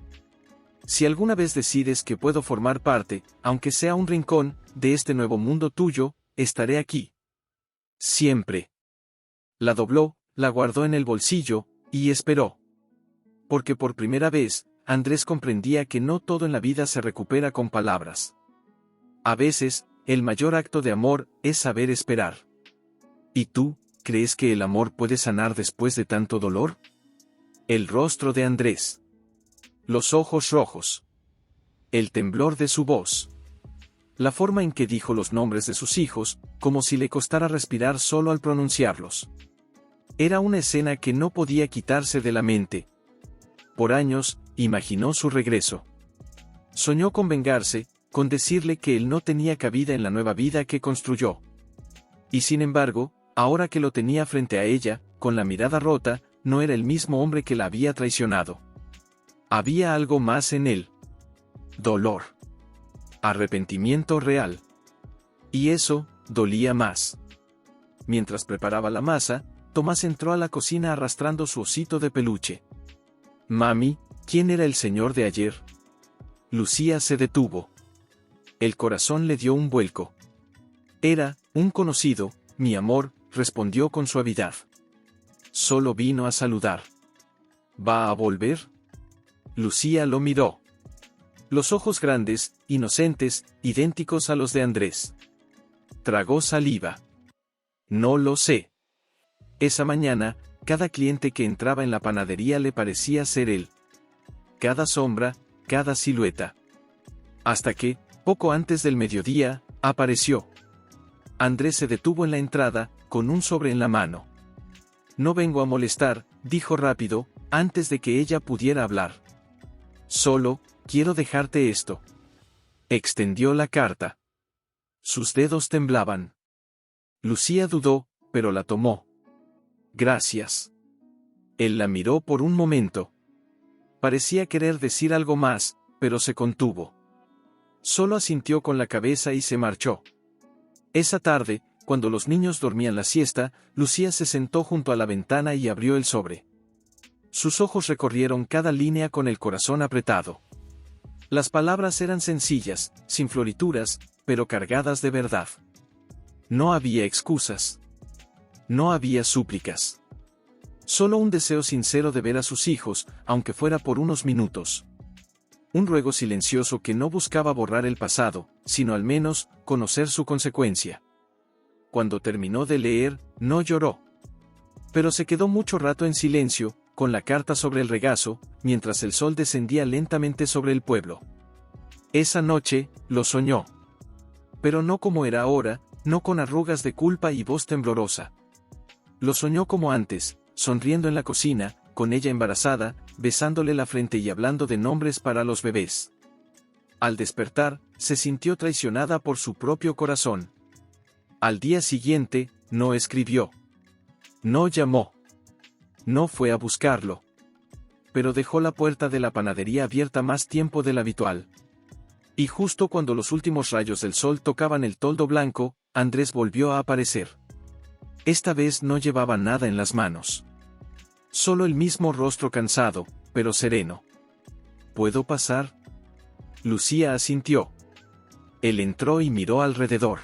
Si alguna vez decides que puedo formar parte, aunque sea un rincón, de este nuevo mundo tuyo, estaré aquí. Siempre. La dobló, la guardó en el bolsillo, y esperó. Porque por primera vez, Andrés comprendía que no todo en la vida se recupera con palabras. A veces, el mayor acto de amor es saber esperar. ¿Y tú, crees que el amor puede sanar después de tanto dolor? El rostro de Andrés. Los ojos rojos. El temblor de su voz. La forma en que dijo los nombres de sus hijos, como si le costara respirar solo al pronunciarlos. Era una escena que no podía quitarse de la mente. Por años, imaginó su regreso. Soñó con vengarse, con decirle que él no tenía cabida en la nueva vida que construyó. Y sin embargo, ahora que lo tenía frente a ella, con la mirada rota, no era el mismo hombre que la había traicionado. Había algo más en él. Dolor. Arrepentimiento real. Y eso, dolía más. Mientras preparaba la masa, Tomás entró a la cocina arrastrando su osito de peluche. Mami, ¿quién era el señor de ayer? Lucía se detuvo. El corazón le dio un vuelco. Era, un conocido, mi amor, respondió con suavidad. Solo vino a saludar. ¿Va a volver? Lucía lo miró. Los ojos grandes, inocentes, idénticos a los de Andrés. Tragó saliva. No lo sé. Esa mañana, cada cliente que entraba en la panadería le parecía ser él. Cada sombra, cada silueta. Hasta que, poco antes del mediodía, apareció. Andrés se detuvo en la entrada, con un sobre en la mano. No vengo a molestar, dijo rápido, antes de que ella pudiera hablar. Solo, quiero dejarte esto. Extendió la carta. Sus dedos temblaban. Lucía dudó, pero la tomó. Gracias. Él la miró por un momento. Parecía querer decir algo más, pero se contuvo. Solo asintió con la cabeza y se marchó. Esa tarde, cuando los niños dormían la siesta, Lucía se sentó junto a la ventana y abrió el sobre. Sus ojos recorrieron cada línea con el corazón apretado. Las palabras eran sencillas, sin florituras, pero cargadas de verdad. No había excusas. No había súplicas. Solo un deseo sincero de ver a sus hijos, aunque fuera por unos minutos. Un ruego silencioso que no buscaba borrar el pasado, sino al menos, conocer su consecuencia. Cuando terminó de leer, no lloró. Pero se quedó mucho rato en silencio, con la carta sobre el regazo, mientras el sol descendía lentamente sobre el pueblo. Esa noche, lo soñó. Pero no como era ahora, no con arrugas de culpa y voz temblorosa. Lo soñó como antes, sonriendo en la cocina, con ella embarazada, besándole la frente y hablando de nombres para los bebés. Al despertar, se sintió traicionada por su propio corazón. Al día siguiente, no escribió. No llamó. No fue a buscarlo. Pero dejó la puerta de la panadería abierta más tiempo del habitual. Y justo cuando los últimos rayos del sol tocaban el toldo blanco, Andrés volvió a aparecer. Esta vez no llevaba nada en las manos. Solo el mismo rostro cansado, pero sereno. ¿Puedo pasar? Lucía asintió. Él entró y miró alrededor.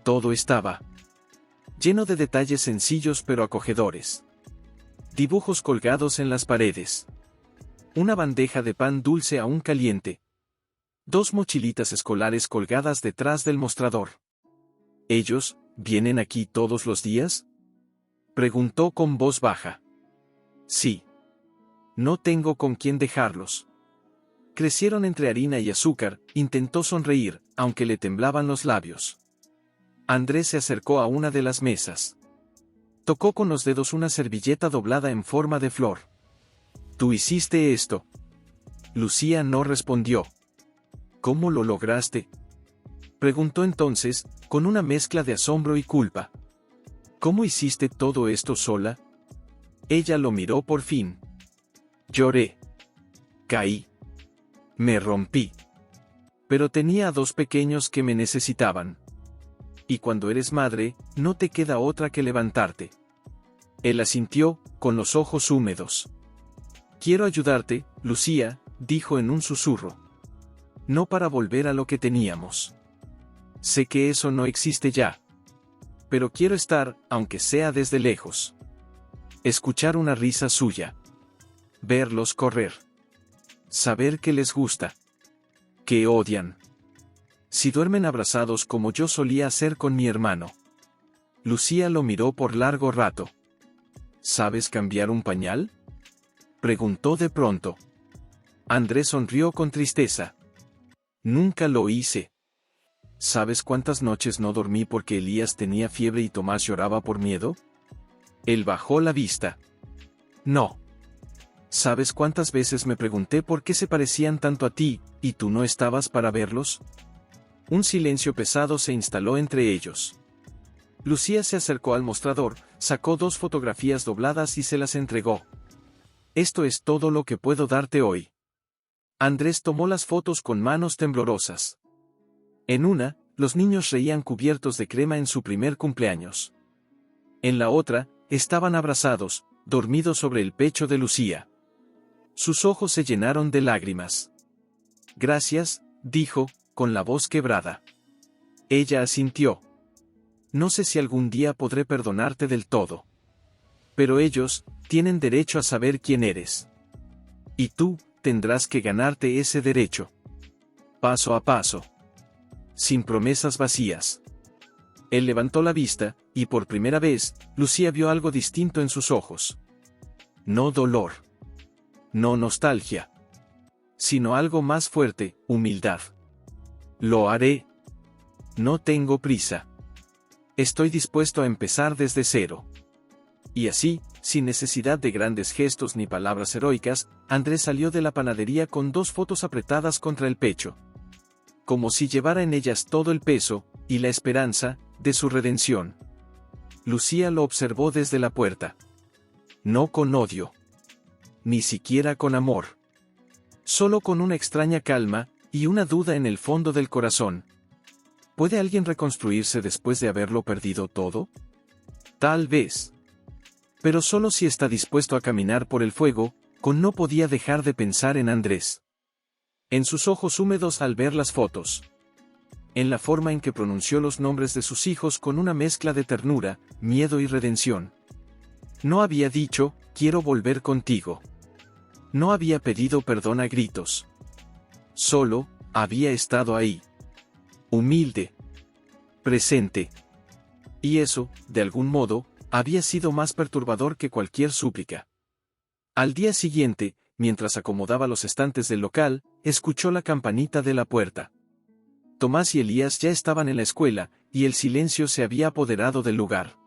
Todo estaba lleno de detalles sencillos pero acogedores. Dibujos colgados en las paredes. Una bandeja de pan dulce aún caliente. 2 mochilitas escolares colgadas detrás del mostrador. ¿Ellos, vienen aquí todos los días? Preguntó con voz baja. Sí. No tengo con quién dejarlos. Crecieron entre harina y azúcar, intentó sonreír, aunque le temblaban los labios. Andrés se acercó a una de las mesas. Tocó con los dedos una servilleta doblada en forma de flor. ¿Tú hiciste esto? Lucía no respondió. ¿Cómo lo lograste? Preguntó entonces, con una mezcla de asombro y culpa. ¿Cómo hiciste todo esto sola? Ella lo miró por fin. Lloré. Caí. Me rompí. Pero tenía a 2 pequeños que me necesitaban. Y cuando eres madre, no te queda otra que levantarte. Él asintió, con los ojos húmedos. Quiero ayudarte, Lucía, dijo en un susurro. No para volver a lo que teníamos. Sé que eso no existe ya. Pero quiero estar, aunque sea desde lejos. Escuchar una risa suya. Verlos correr. Saber que les gusta. Que odian. Si duermen abrazados como yo solía hacer con mi hermano. Lucía lo miró por largo rato. ¿Sabes cambiar un pañal? Preguntó de pronto. Andrés sonrió con tristeza. Nunca lo hice. ¿Sabes cuántas noches no dormí porque Elías tenía fiebre y Tomás lloraba por miedo? Él bajó la vista. No. ¿Sabes cuántas veces me pregunté por qué se parecían tanto a ti, y tú no estabas para verlos? Un silencio pesado se instaló entre ellos. Lucía se acercó al mostrador, sacó 2 fotografías dobladas y se las entregó. Esto es todo lo que puedo darte hoy. Andrés tomó las fotos con manos temblorosas. En una, los niños reían cubiertos de crema en su primer cumpleaños. En la otra, estaban abrazados, dormidos sobre el pecho de Lucía. Sus ojos se llenaron de lágrimas. Gracias, dijo, con la voz quebrada. Ella asintió. No sé si algún día podré perdonarte del todo. Pero ellos, tienen derecho a saber quién eres. Y tú, tendrás que ganarte ese derecho. Paso a paso. Sin promesas vacías. Él levantó la vista, y por primera vez, Lucía vio algo distinto en sus ojos. No dolor. No nostalgia. Sino algo más fuerte, humildad. Lo haré. No tengo prisa. Estoy dispuesto a empezar desde cero. Y así, sin necesidad de grandes gestos ni palabras heroicas, Andrés salió de la panadería con 2 fotos apretadas contra el pecho. Como si llevara en ellas todo el peso, y la esperanza, de su redención. Lucía lo observó desde la puerta. No con odio. Ni siquiera con amor. Solo con una extraña calma, y una duda en el fondo del corazón. ¿Puede alguien reconstruirse después de haberlo perdido todo? Tal vez. Pero solo si está dispuesto a caminar por el fuego, no podía dejar de pensar en Andrés. En sus ojos húmedos al ver las fotos. En la forma en que pronunció los nombres de sus hijos con una mezcla de ternura, miedo y redención. No había dicho, quiero volver contigo. No había pedido perdón a gritos. Solo, había estado ahí. Humilde. Presente. Y eso, de algún modo, había sido más perturbador que cualquier súplica. Al día siguiente, mientras acomodaba los estantes del local, escuchó la campanita de la puerta. Tomás y Elías ya estaban en la escuela, y el silencio se había apoderado del lugar.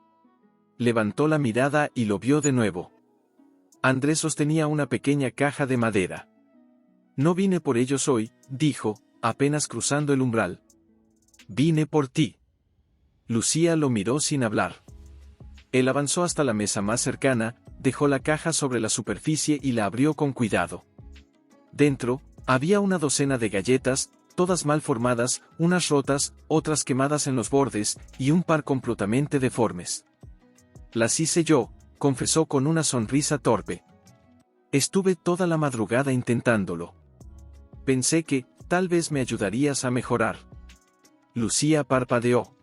Levantó la mirada y lo vio de nuevo. Andrés sostenía una pequeña caja de madera. No vine por ellos hoy, dijo, apenas cruzando el umbral. Vine por ti. Lucía lo miró sin hablar. Él avanzó hasta la mesa más cercana, dejó la caja sobre la superficie y la abrió con cuidado. Dentro, había una docena de galletas, todas mal formadas, unas rotas, otras quemadas en los bordes, y un par completamente deformes. Las hice yo, confesó con una sonrisa torpe. Estuve toda la madrugada intentándolo. Pensé que, tal vez me ayudarías a mejorar. Lucía parpadeó.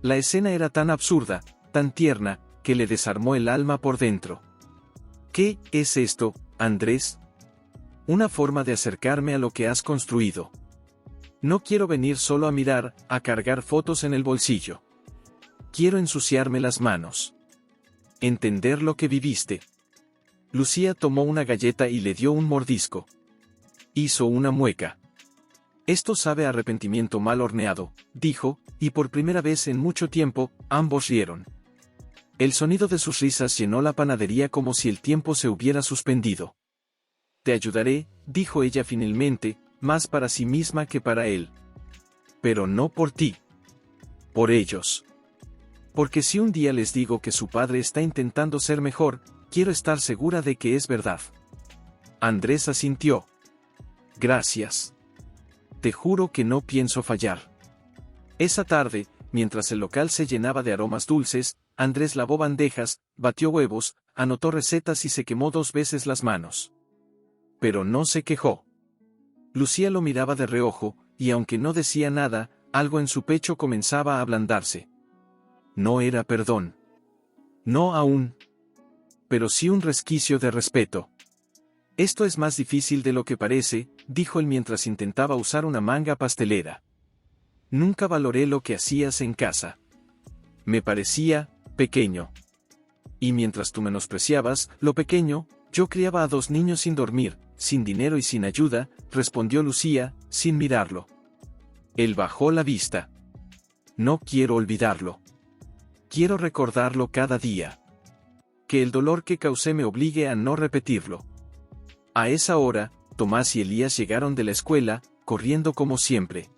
La escena era tan absurda, tan tierna, que le desarmó el alma por dentro. ¿Qué es esto, Andrés? Una forma de acercarme a lo que has construido. No quiero venir solo a mirar, a cargar fotos en el bolsillo. Quiero ensuciarme las manos. Entender lo que viviste. Lucía tomó una galleta y le dio un mordisco. Hizo una mueca. Esto sabe a arrepentimiento mal horneado, dijo, y por primera vez en mucho tiempo, ambos rieron. El sonido de sus risas llenó la panadería como si el tiempo se hubiera suspendido. Te ayudaré, dijo ella finalmente, más para sí misma que para él. Pero no por ti. Por ellos. Porque si un día les digo que su padre está intentando ser mejor, quiero estar segura de que es verdad. Andrés asintió. Gracias. Te juro que no pienso fallar. Esa tarde, mientras el local se llenaba de aromas dulces, Andrés lavó bandejas, batió huevos, anotó recetas y se quemó 2 veces las manos. Pero no se quejó. Lucía lo miraba de reojo, y aunque no decía nada, algo en su pecho comenzaba a ablandarse. No era perdón. No aún. Pero sí un resquicio de respeto. Esto es más difícil de lo que parece, dijo él mientras intentaba usar una manga pastelera. Nunca valoré lo que hacías en casa. Me parecía pequeño. Y mientras tú menospreciabas lo pequeño, yo criaba a 2 niños sin dormir, sin dinero y sin ayuda, respondió Lucía, sin mirarlo. Él bajó la vista. No quiero olvidarlo. Quiero recordarlo cada día. Que el dolor que causé me obligue a no repetirlo. A esa hora, Tomás y Elías llegaron de la escuela, corriendo como siempre.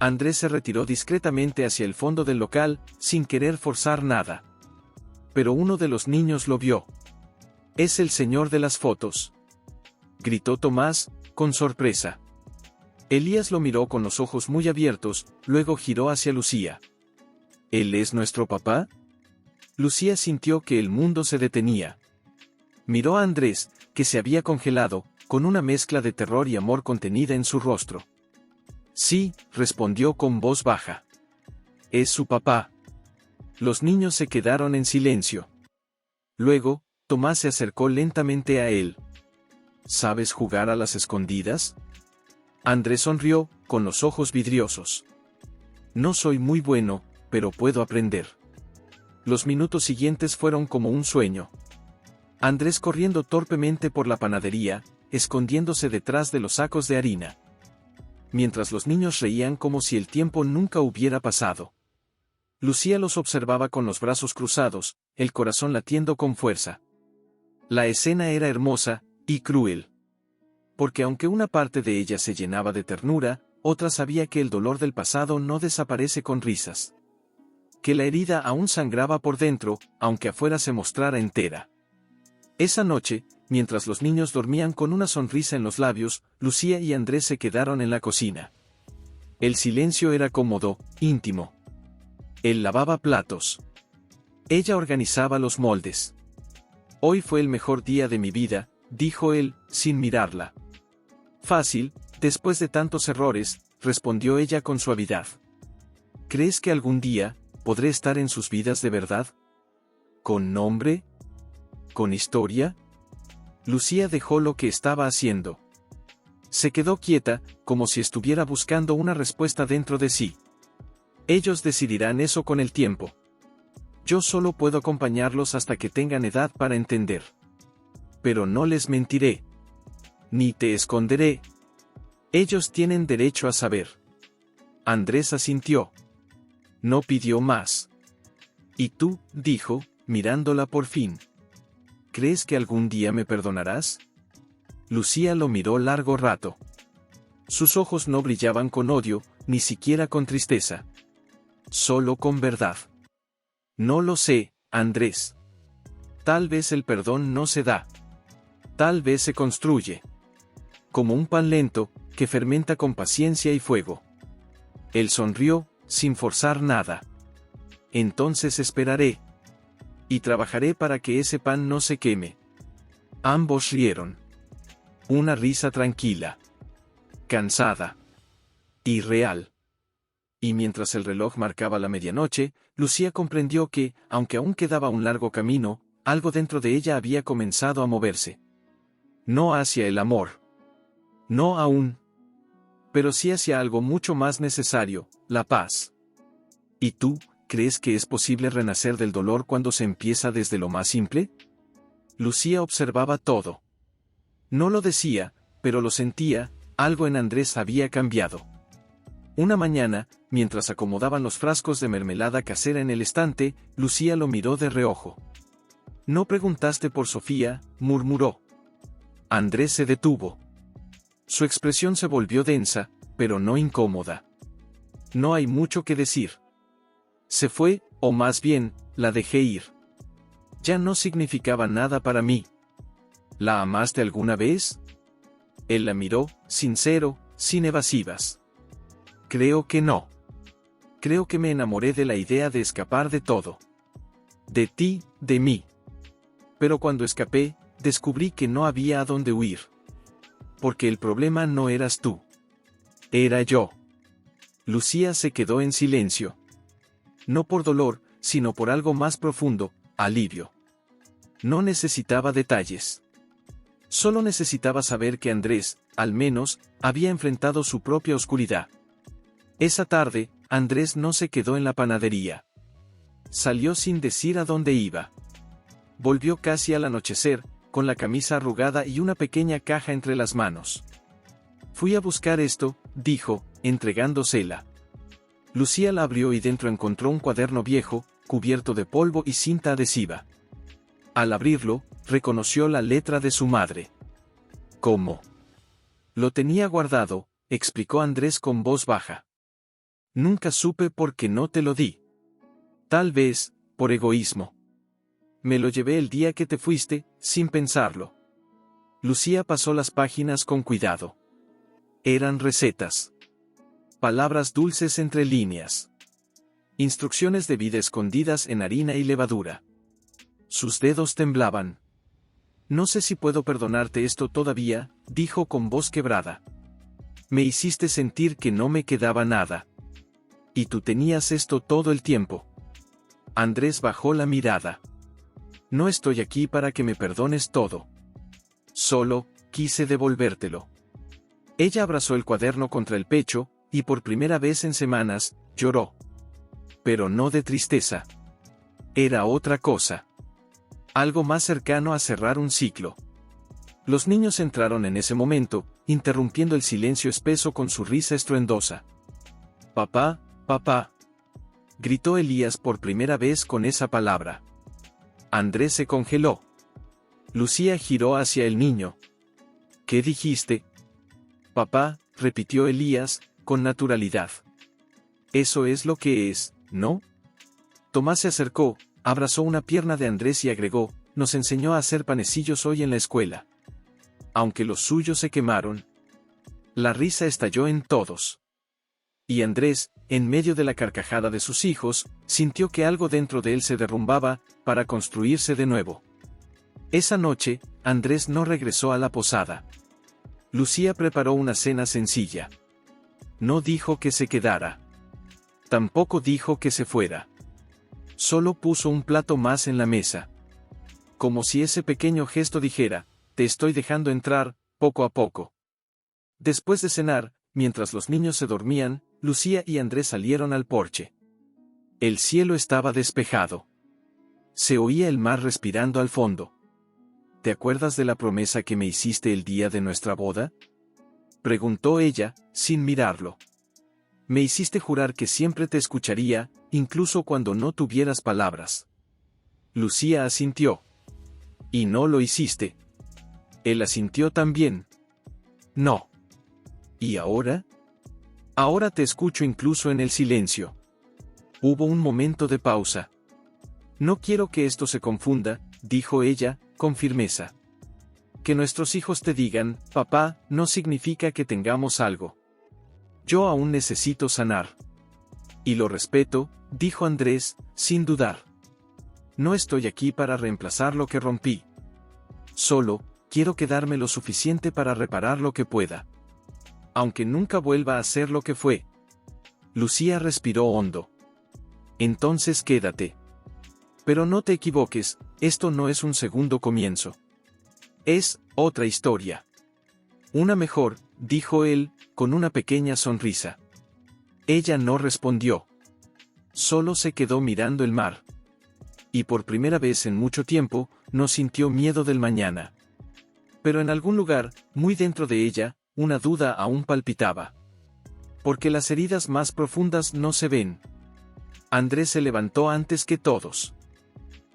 Andrés se retiró discretamente hacia el fondo del local, sin querer forzar nada. Pero uno de los niños lo vio. «Es el señor de las fotos», gritó Tomás, con sorpresa. Elías lo miró con los ojos muy abiertos, luego giró hacia Lucía. «¿Él es nuestro papá?» Lucía sintió que el mundo se detenía. Miró a Andrés, que se había congelado, con una mezcla de terror y amor contenida en su rostro. «Sí», respondió con voz baja. «Es su papá». Los niños se quedaron en silencio. Luego, Tomás se acercó lentamente a él. «¿Sabes jugar a las escondidas?» Andrés sonrió, con los ojos vidriosos. «No soy muy bueno, pero puedo aprender». Los minutos siguientes fueron como un sueño. Andrés corriendo torpemente por la panadería, escondiéndose detrás de los sacos de harina. Mientras los niños reían como si el tiempo nunca hubiera pasado. Lucía los observaba con los brazos cruzados, el corazón latiendo con fuerza. La escena era hermosa, y cruel. Porque aunque una parte de ella se llenaba de ternura, otra sabía que el dolor del pasado no desaparece con risas. Que la herida aún sangraba por dentro, aunque afuera se mostrara entera. Esa noche, mientras los niños dormían con una sonrisa en los labios, Lucía y Andrés se quedaron en la cocina. El silencio era cómodo, íntimo. Él lavaba platos. Ella organizaba los moldes. «Hoy fue el mejor día de mi vida», dijo él, sin mirarla. «Fácil, después de tantos errores», respondió ella con suavidad. «¿Crees que algún día podré estar en sus vidas de verdad? ¿Con nombre? ¿Con historia?» Lucía dejó lo que estaba haciendo. Se quedó quieta, como si estuviera buscando una respuesta dentro de sí. Ellos decidirán eso con el tiempo. Yo solo puedo acompañarlos hasta que tengan edad para entender. Pero no les mentiré. Ni te esconderé. Ellos tienen derecho a saber. Andrés asintió. No pidió más. «¿Y tú?», dijo, mirándola por fin. «¿Crees que algún día me perdonarás?» Lucía lo miró largo rato. Sus ojos no brillaban con odio, ni siquiera con tristeza. Solo con verdad. «No lo sé, Andrés. Tal vez el perdón no se da. Tal vez se construye. Como un pan lento, que fermenta con paciencia y fuego». Él sonrió, sin forzar nada. «Entonces esperaré. Y trabajaré para que ese pan no se queme». Ambos rieron. Una risa tranquila. Cansada. Y real. Y mientras el reloj marcaba la medianoche, Lucía comprendió que, aunque aún quedaba un largo camino, algo dentro de ella había comenzado a moverse. No hacia el amor. No aún. Pero sí hacia algo mucho más necesario, la paz. «¿Y tú, ¿crees que es posible renacer del dolor cuando se empieza desde lo más simple? Lucía observaba todo. No lo decía, pero lo sentía, algo en Andrés había cambiado. Una mañana, mientras acomodaban los frascos de mermelada casera en el estante, Lucía lo miró de reojo. «¿No preguntaste por Sofía?», murmuró. Andrés se detuvo. Su expresión se volvió densa, pero no incómoda. «No hay mucho que decir. Se fue, o más bien, la dejé ir. Ya no significaba nada para mí». «¿La amaste alguna vez?». Él la miró, sincero, sin evasivas. «Creo que no. Creo que me enamoré de la idea de escapar de todo. De ti, de mí. Pero cuando escapé, descubrí que no había a dónde huir. Porque el problema no eras tú. Era yo». Lucía se quedó en silencio. No por dolor, sino por algo más profundo, alivio. No necesitaba detalles. Solo necesitaba saber que Andrés, al menos, había enfrentado su propia oscuridad. Esa tarde, Andrés no se quedó en la panadería. Salió sin decir a dónde iba. Volvió casi al anochecer, con la camisa arrugada y una pequeña caja entre las manos. «Fui a buscar esto», dijo, entregándosela. Lucía la abrió y dentro encontró un cuaderno viejo, cubierto de polvo y cinta adhesiva. Al abrirlo, reconoció la letra de su madre. «¿Cómo?». «Lo tenía guardado», explicó Andrés con voz baja. «Nunca supe por qué no te lo di. Tal vez, por egoísmo. Me lo llevé el día que te fuiste, sin pensarlo». Lucía pasó las páginas con cuidado. Eran recetas. Palabras dulces entre líneas. Instrucciones de vida escondidas en harina y levadura. Sus dedos temblaban. «No sé si puedo perdonarte esto todavía», dijo con voz quebrada. «Me hiciste sentir que no me quedaba nada. Y tú tenías esto todo el tiempo». Andrés bajó la mirada. «No estoy aquí para que me perdones todo. Solo, quise devolvértelo». Ella abrazó el cuaderno contra el pecho, y por primera vez en semanas, lloró. Pero no de tristeza. Era otra cosa. Algo más cercano a cerrar un ciclo. Los niños entraron en ese momento, interrumpiendo el silencio espeso con su risa estruendosa. «Papá, papá», gritó Elías por primera vez con esa palabra. Andrés se congeló. Lucía giró hacia el niño. «¿Qué dijiste?». «Papá», repitió Elías, con naturalidad. «Eso es lo que es, ¿no?». Tomás se acercó, abrazó una pierna de Andrés y agregó: «Nos enseñó a hacer panecillos hoy en la escuela. Aunque los suyos se quemaron». La risa estalló en todos. Y Andrés, en medio de la carcajada de sus hijos, sintió que algo dentro de él se derrumbaba, para construirse de nuevo. Esa noche, Andrés no regresó a la posada. Lucía preparó una cena sencilla. No dijo que se quedara. Tampoco dijo que se fuera. Solo puso un plato más en la mesa. Como si ese pequeño gesto dijera: «Te estoy dejando entrar, poco a poco». Después de cenar, mientras los niños se dormían, Lucía y Andrés salieron al porche. El cielo estaba despejado. Se oía el mar respirando al fondo. «¿Te acuerdas de la promesa que me hiciste el día de nuestra boda?», preguntó ella, sin mirarlo. «Me hiciste jurar que siempre te escucharía, incluso cuando no tuvieras palabras». Lucía asintió. «¿Y no lo hiciste?». Él asintió también. «No». «¿Y ahora?». «Ahora te escucho incluso en el silencio». Hubo un momento de pausa. «No quiero que esto se confunda», dijo ella, con firmeza. «Que nuestros hijos te digan, papá, no significa que tengamos algo. Yo aún necesito sanar. Y lo respeto», dijo Andrés, sin dudar. «No estoy aquí para reemplazar lo que rompí. Solo, quiero quedarme lo suficiente para reparar lo que pueda. Aunque nunca vuelva a ser lo que fue». Lucía respiró hondo. «Entonces quédate. Pero no te equivoques, esto no es un segundo comienzo. Es otra historia. Una mejor», dijo él, con una pequeña sonrisa. Ella no respondió. solo se quedó mirando el mar. Y por primera vez en mucho tiempo, no sintió miedo del mañana. Pero en algún lugar, muy dentro de ella, una duda aún palpitaba. Porque las heridas más profundas no se ven. Andrés se levantó antes que todos.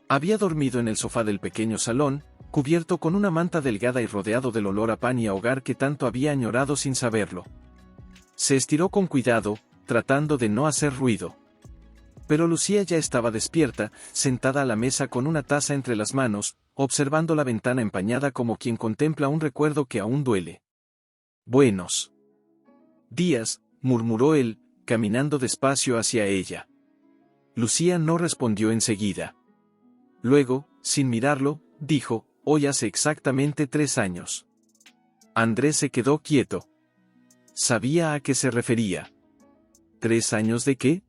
Había dormido en el sofá del pequeño salón, cubierto con una manta delgada y rodeado del olor a pan y a hogar que tanto había añorado sin saberlo. Se estiró con cuidado, tratando de no hacer ruido. Pero Lucía ya estaba despierta, sentada a la mesa con una taza entre las manos, observando la ventana empañada como quien contempla un recuerdo que aún duele. «Buenos días», murmuró él, caminando despacio hacia ella. Lucía no respondió enseguida. Luego, sin mirarlo, dijo, «Hoy hace exactamente 3 años». Andrés se quedó quieto. Sabía a qué se refería. ¿3 años de qué?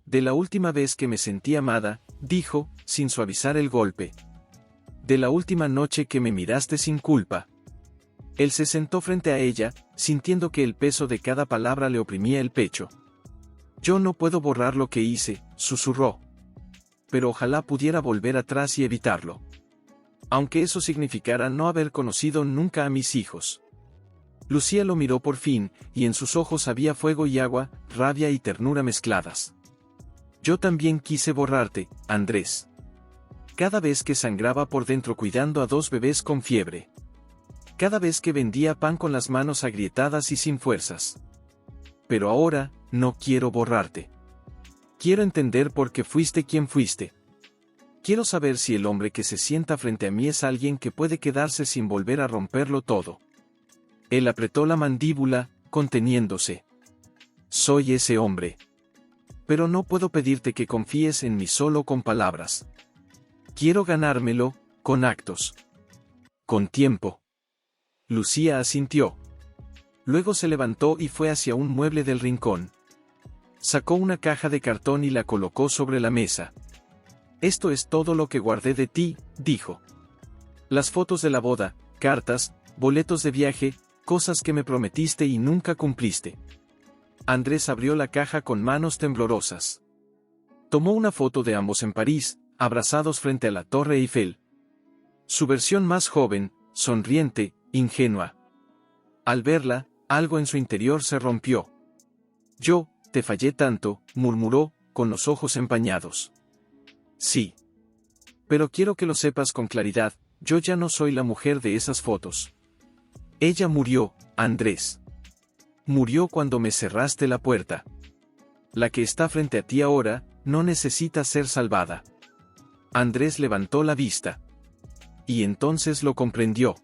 De la última vez que me sentí amada, dijo, sin suavizar el golpe. De la última noche que me miraste sin culpa. Él se sentó frente a ella, sintiendo que el peso de cada palabra le oprimía el pecho. «Yo no puedo borrar lo que hice», susurró. «Pero ojalá pudiera volver atrás y evitarlo. Aunque eso significara no haber conocido nunca a mis hijos». Lucía lo miró por fin, y en sus ojos había fuego y agua, rabia y ternura mezcladas. «Yo también quise borrarte, Andrés. Cada vez que sangraba por dentro cuidando a 2 bebés con fiebre. Cada vez que vendía pan con las manos agrietadas y sin fuerzas. Pero ahora, no quiero borrarte. Quiero entender por qué fuiste quien fuiste. Quiero saber si el hombre que se sienta frente a mí es alguien que puede quedarse sin volver a romperlo todo». Él apretó la mandíbula, conteniéndose. «Soy ese hombre. Pero no puedo pedirte que confíes en mí solo con palabras. Quiero ganármelo, con actos. Con tiempo». Lucía asintió. Luego se levantó y fue hacia un mueble del rincón. Sacó una caja de cartón y la colocó sobre la mesa. «Esto es todo lo que guardé de ti», dijo. «Las fotos de la boda, cartas, boletos de viaje, cosas que me prometiste y nunca cumpliste». Andrés abrió la caja con manos temblorosas. Tomó una foto de ambos en París, abrazados frente a la Torre Eiffel. Su versión más joven, sonriente, ingenua. Al verla, algo en su interior se rompió. «Yo, te fallé tanto», murmuró, con los ojos empañados. «Sí. Pero quiero que lo sepas con claridad, yo ya no soy la mujer de esas fotos. Ella murió, Andrés. Murió cuando me cerraste la puerta. La que está frente a ti ahora, no necesita ser salvada». Andrés levantó la vista. Y entonces lo comprendió.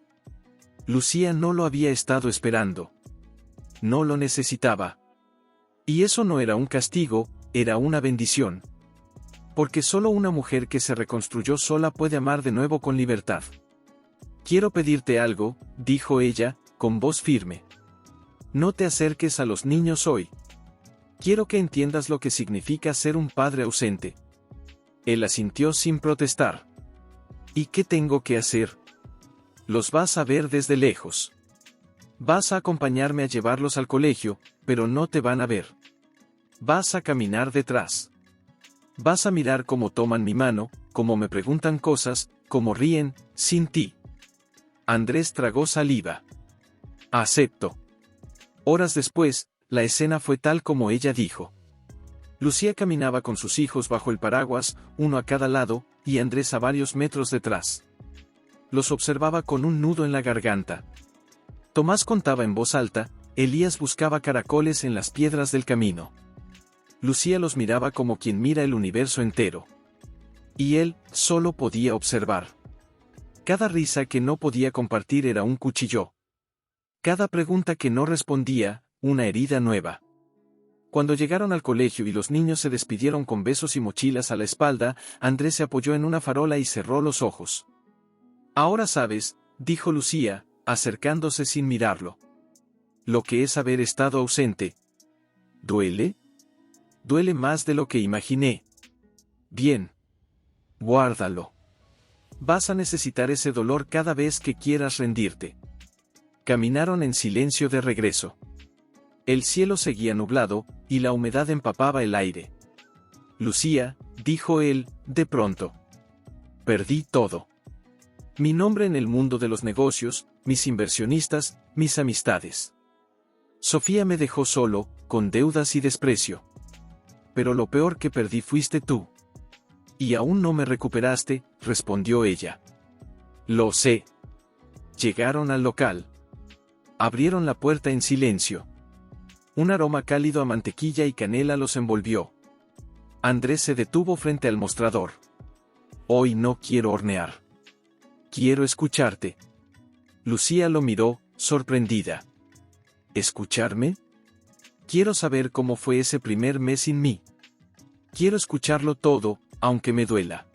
Lucía no lo había estado esperando. No lo necesitaba. Y eso no era un castigo, era una bendición. Porque solo una mujer que se reconstruyó sola puede amar de nuevo con libertad. «Quiero pedirte algo», dijo ella, con voz firme. «No te acerques a los niños hoy. Quiero que entiendas lo que significa ser un padre ausente». Él asintió sin protestar. «¿Y qué tengo que hacer?» «Los vas a ver desde lejos. Vas a acompañarme a llevarlos al colegio, pero no te van a ver. Vas a caminar detrás. Vas a mirar cómo toman mi mano, cómo me preguntan cosas, cómo ríen, sin ti». Andrés tragó saliva. «Acepto». Horas después, la escena fue tal como ella dijo. Lucía caminaba con sus hijos bajo el paraguas, uno a cada lado, y Andrés a varios metros detrás. Los observaba con un nudo en la garganta. Tomás contaba en voz alta, Elías buscaba caracoles en las piedras del camino. Lucía los miraba como quien mira el universo entero. Y él, solo podía observar. Cada risa que no podía compartir era un cuchillo. Cada pregunta que no respondía, una herida nueva. Cuando llegaron al colegio y los niños se despidieron con besos y mochilas a la espalda, Andrés se apoyó en una farola y cerró los ojos. «Ahora sabes», dijo Lucía, acercándose sin mirarlo. «Lo que es haber estado ausente. ¿Duele? Duele más de lo que imaginé. Bien. Guárdalo. Vas a necesitar ese dolor cada vez que quieras rendirte». Caminaron en silencio de regreso. El cielo seguía nublado, y la humedad empapaba el aire. Lucía, dijo él, de pronto. Perdí todo. Mi nombre en el mundo de los negocios, mis inversionistas, mis amistades. Sofía me dejó solo, con deudas y desprecio. Pero lo peor que perdí fuiste tú. Y aún no me recuperaste, respondió ella. Lo sé. Llegaron al local. Abrieron la puerta en silencio. Un aroma cálido a mantequilla y canela los envolvió. Andrés se detuvo frente al mostrador. Hoy no quiero hornear. Quiero escucharte. Lucía lo miró, sorprendida. ¿Escucharme? Quiero saber cómo fue ese primer mes sin mí. Quiero escucharlo todo, aunque me duela.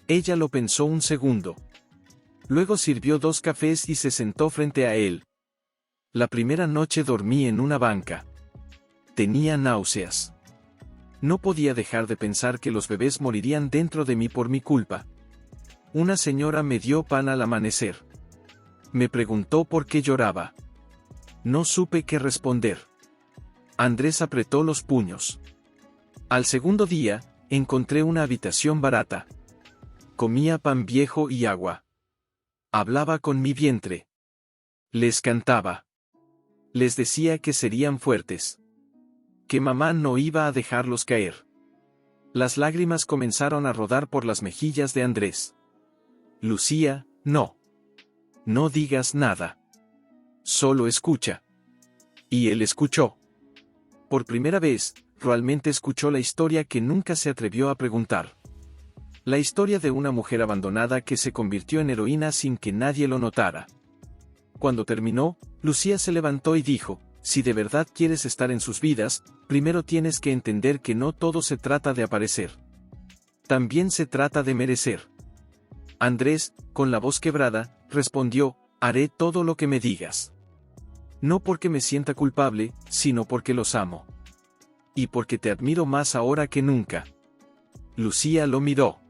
Ella lo pensó un segundo. Luego sirvió 2 cafés y se sentó frente a él. La primera noche dormí en una banca. Tenía náuseas. No podía dejar de pensar que los bebés morirían dentro de mí por mi culpa. Una señora me dio pan al amanecer. Me preguntó por qué lloraba. No supe qué responder. Andrés apretó los puños. Al segundo día, encontré una habitación barata. Comía pan viejo y agua. Hablaba con mi vientre. Les cantaba. Les decía que serían fuertes. Que mamá no iba a dejarlos caer. Las lágrimas comenzaron a rodar por las mejillas de Andrés. Lucía, no. No digas nada. Solo escucha. Y él escuchó. Por primera vez, realmente escuchó la historia que nunca se atrevió a preguntar. La historia de una mujer abandonada que se convirtió en heroína sin que nadie lo notara. Cuando terminó, Lucía se levantó y dijo, si de verdad quieres estar en sus vidas, primero tienes que entender que no todo se trata de aparecer. También se trata de merecer. Andrés, con la voz quebrada, respondió, haré todo lo que me digas. No porque me sienta culpable, sino porque los amo. Y porque te admiro más ahora que nunca. Lucía lo miró.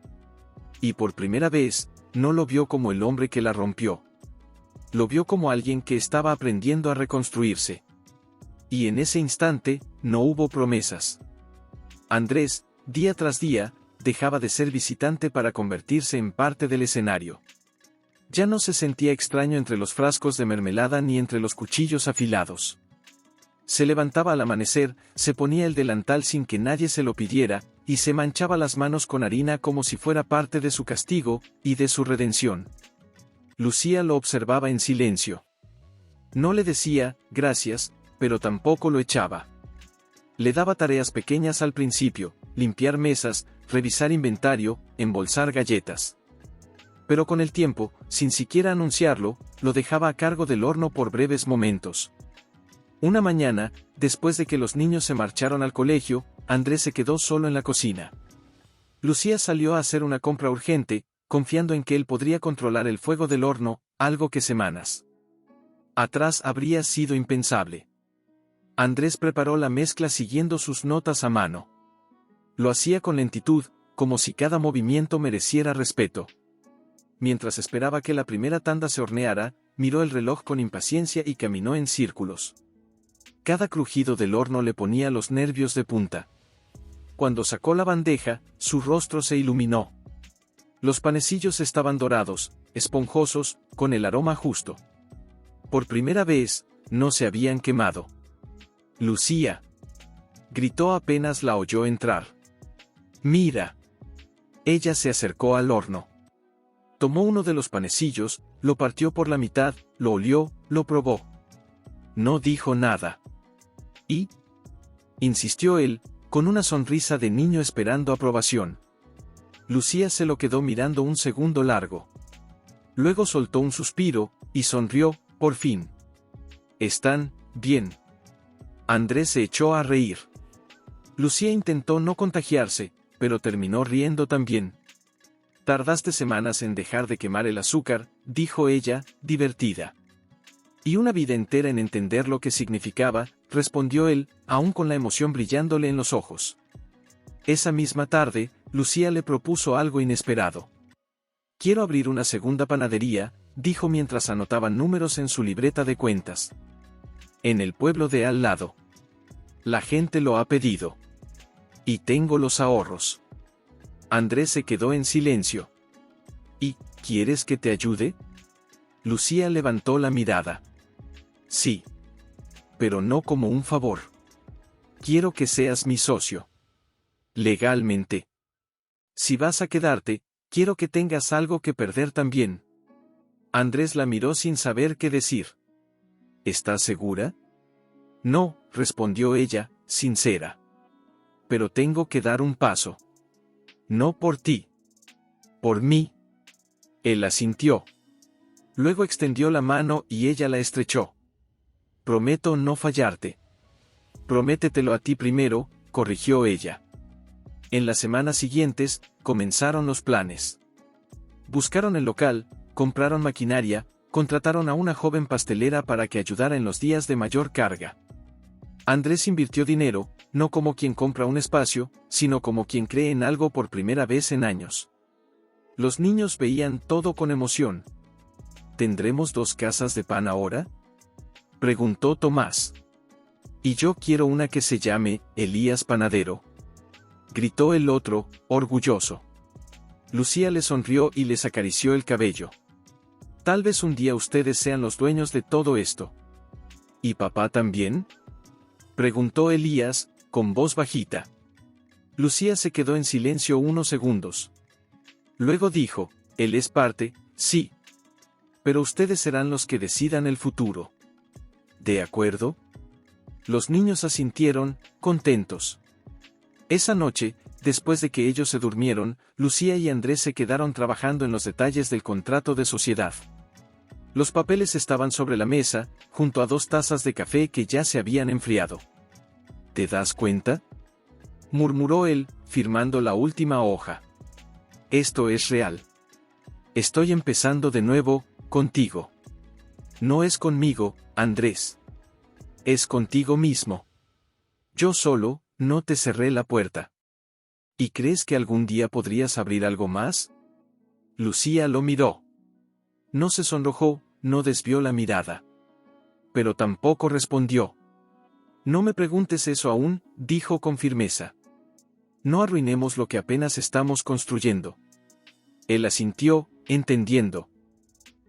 Y por primera vez, no lo vio como el hombre que la rompió. Lo vio como alguien que estaba aprendiendo a reconstruirse. Y en ese instante, no hubo promesas. Andrés, día tras día, dejaba de ser visitante para convertirse en parte del escenario. Ya no se sentía extraño entre los frascos de mermelada ni entre los cuchillos afilados. Se levantaba al amanecer, se ponía el delantal sin que nadie se lo pidiera, y se manchaba las manos con harina como si fuera parte de su castigo, y de su redención. Lucía lo observaba en silencio. No le decía, gracias, pero tampoco lo echaba. Le daba tareas pequeñas al principio, limpiar mesas, revisar inventario, embolsar galletas. Pero con el tiempo, sin siquiera anunciarlo, lo dejaba a cargo del horno por breves momentos. Una mañana, después de que los niños se marcharon al colegio, Andrés se quedó solo en la cocina. Lucía salió a hacer una compra urgente, confiando en que él podría controlar el fuego del horno, algo que semanas atrás habría sido impensable. Andrés preparó la mezcla siguiendo sus notas a mano. Lo hacía con lentitud, como si cada movimiento mereciera respeto. Mientras esperaba que la primera tanda se horneara, miró el reloj con impaciencia y caminó en círculos. Cada crujido del horno le ponía los nervios de punta. Cuando sacó la bandeja, su rostro se iluminó. Los panecillos estaban dorados, esponjosos, con el aroma justo. Por primera vez, no se habían quemado. Lucía, gritó apenas la oyó entrar. Mira. Ella se acercó al horno. Tomó uno de los panecillos, lo partió por la mitad, lo olió, lo probó. No dijo nada. ¿Y? Insistió él, con una sonrisa de niño esperando aprobación. Lucía se lo quedó mirando un segundo largo. Luego soltó un suspiro, y sonrió, por fin. ¿Están bien? Andrés se echó a reír. Lucía intentó no contagiarse, pero terminó riendo también. Tardaste semanas en dejar de quemar el azúcar, dijo ella, divertida. Y una vida entera en entender lo que significaba, respondió él, aún con la emoción brillándole en los ojos. Esa misma tarde, Lucía le propuso algo inesperado. Quiero abrir una segunda panadería, dijo mientras anotaba números en su libreta de cuentas. En el pueblo de al lado. La gente lo ha pedido. Y tengo los ahorros. Andrés se quedó en silencio. ¿Y quieres que te ayude? Lucía levantó la mirada. Sí. Pero no como un favor. Quiero que seas mi socio. Legalmente. Si vas a quedarte, quiero que tengas algo que perder también. Andrés la miró sin saber qué decir. ¿Estás segura? No, respondió ella, sincera. Pero tengo que dar un paso. No por ti. Por mí. Él asintió. Luego extendió la mano y ella la estrechó. Prometo no fallarte. Prométetelo a ti primero, corrigió ella. En las semanas siguientes, comenzaron los planes. Buscaron el local, compraron maquinaria, contrataron a una joven pastelera para que ayudara en los días de mayor carga. Andrés invirtió dinero, no como quien compra un espacio, sino como quien cree en algo por primera vez en años. Los niños veían todo con emoción. ¿Tendremos 2 casas de pan ahora?, preguntó Tomás. Y yo quiero una que se llame Elías Panadero, gritó el otro, orgulloso. Lucía le sonrió y les acarició el cabello. Tal vez un día ustedes sean los dueños de todo esto. ¿Y papá también?, preguntó Elías, con voz bajita. Lucía se quedó en silencio unos segundos. Luego dijo, él es parte, sí. Pero ustedes serán los que decidan el futuro. ¿De acuerdo? Los niños asintieron, contentos. Esa noche, después de que ellos se durmieron, Lucía y Andrés se quedaron trabajando en los detalles del contrato de sociedad. Los papeles estaban sobre la mesa, junto a 2 tazas de café que ya se habían enfriado. ¿Te das cuenta?, murmuró él, firmando la última hoja. Esto es real. Estoy empezando de nuevo, contigo. No es conmigo, Andrés. Es contigo mismo. Yo solo, no te cerré la puerta. ¿Y crees que algún día podrías abrir algo más? Lucía lo miró. No se sonrojó, no desvió la mirada. Pero tampoco respondió. No me preguntes eso aún, dijo con firmeza. No arruinemos lo que apenas estamos construyendo. Él asintió, entendiendo.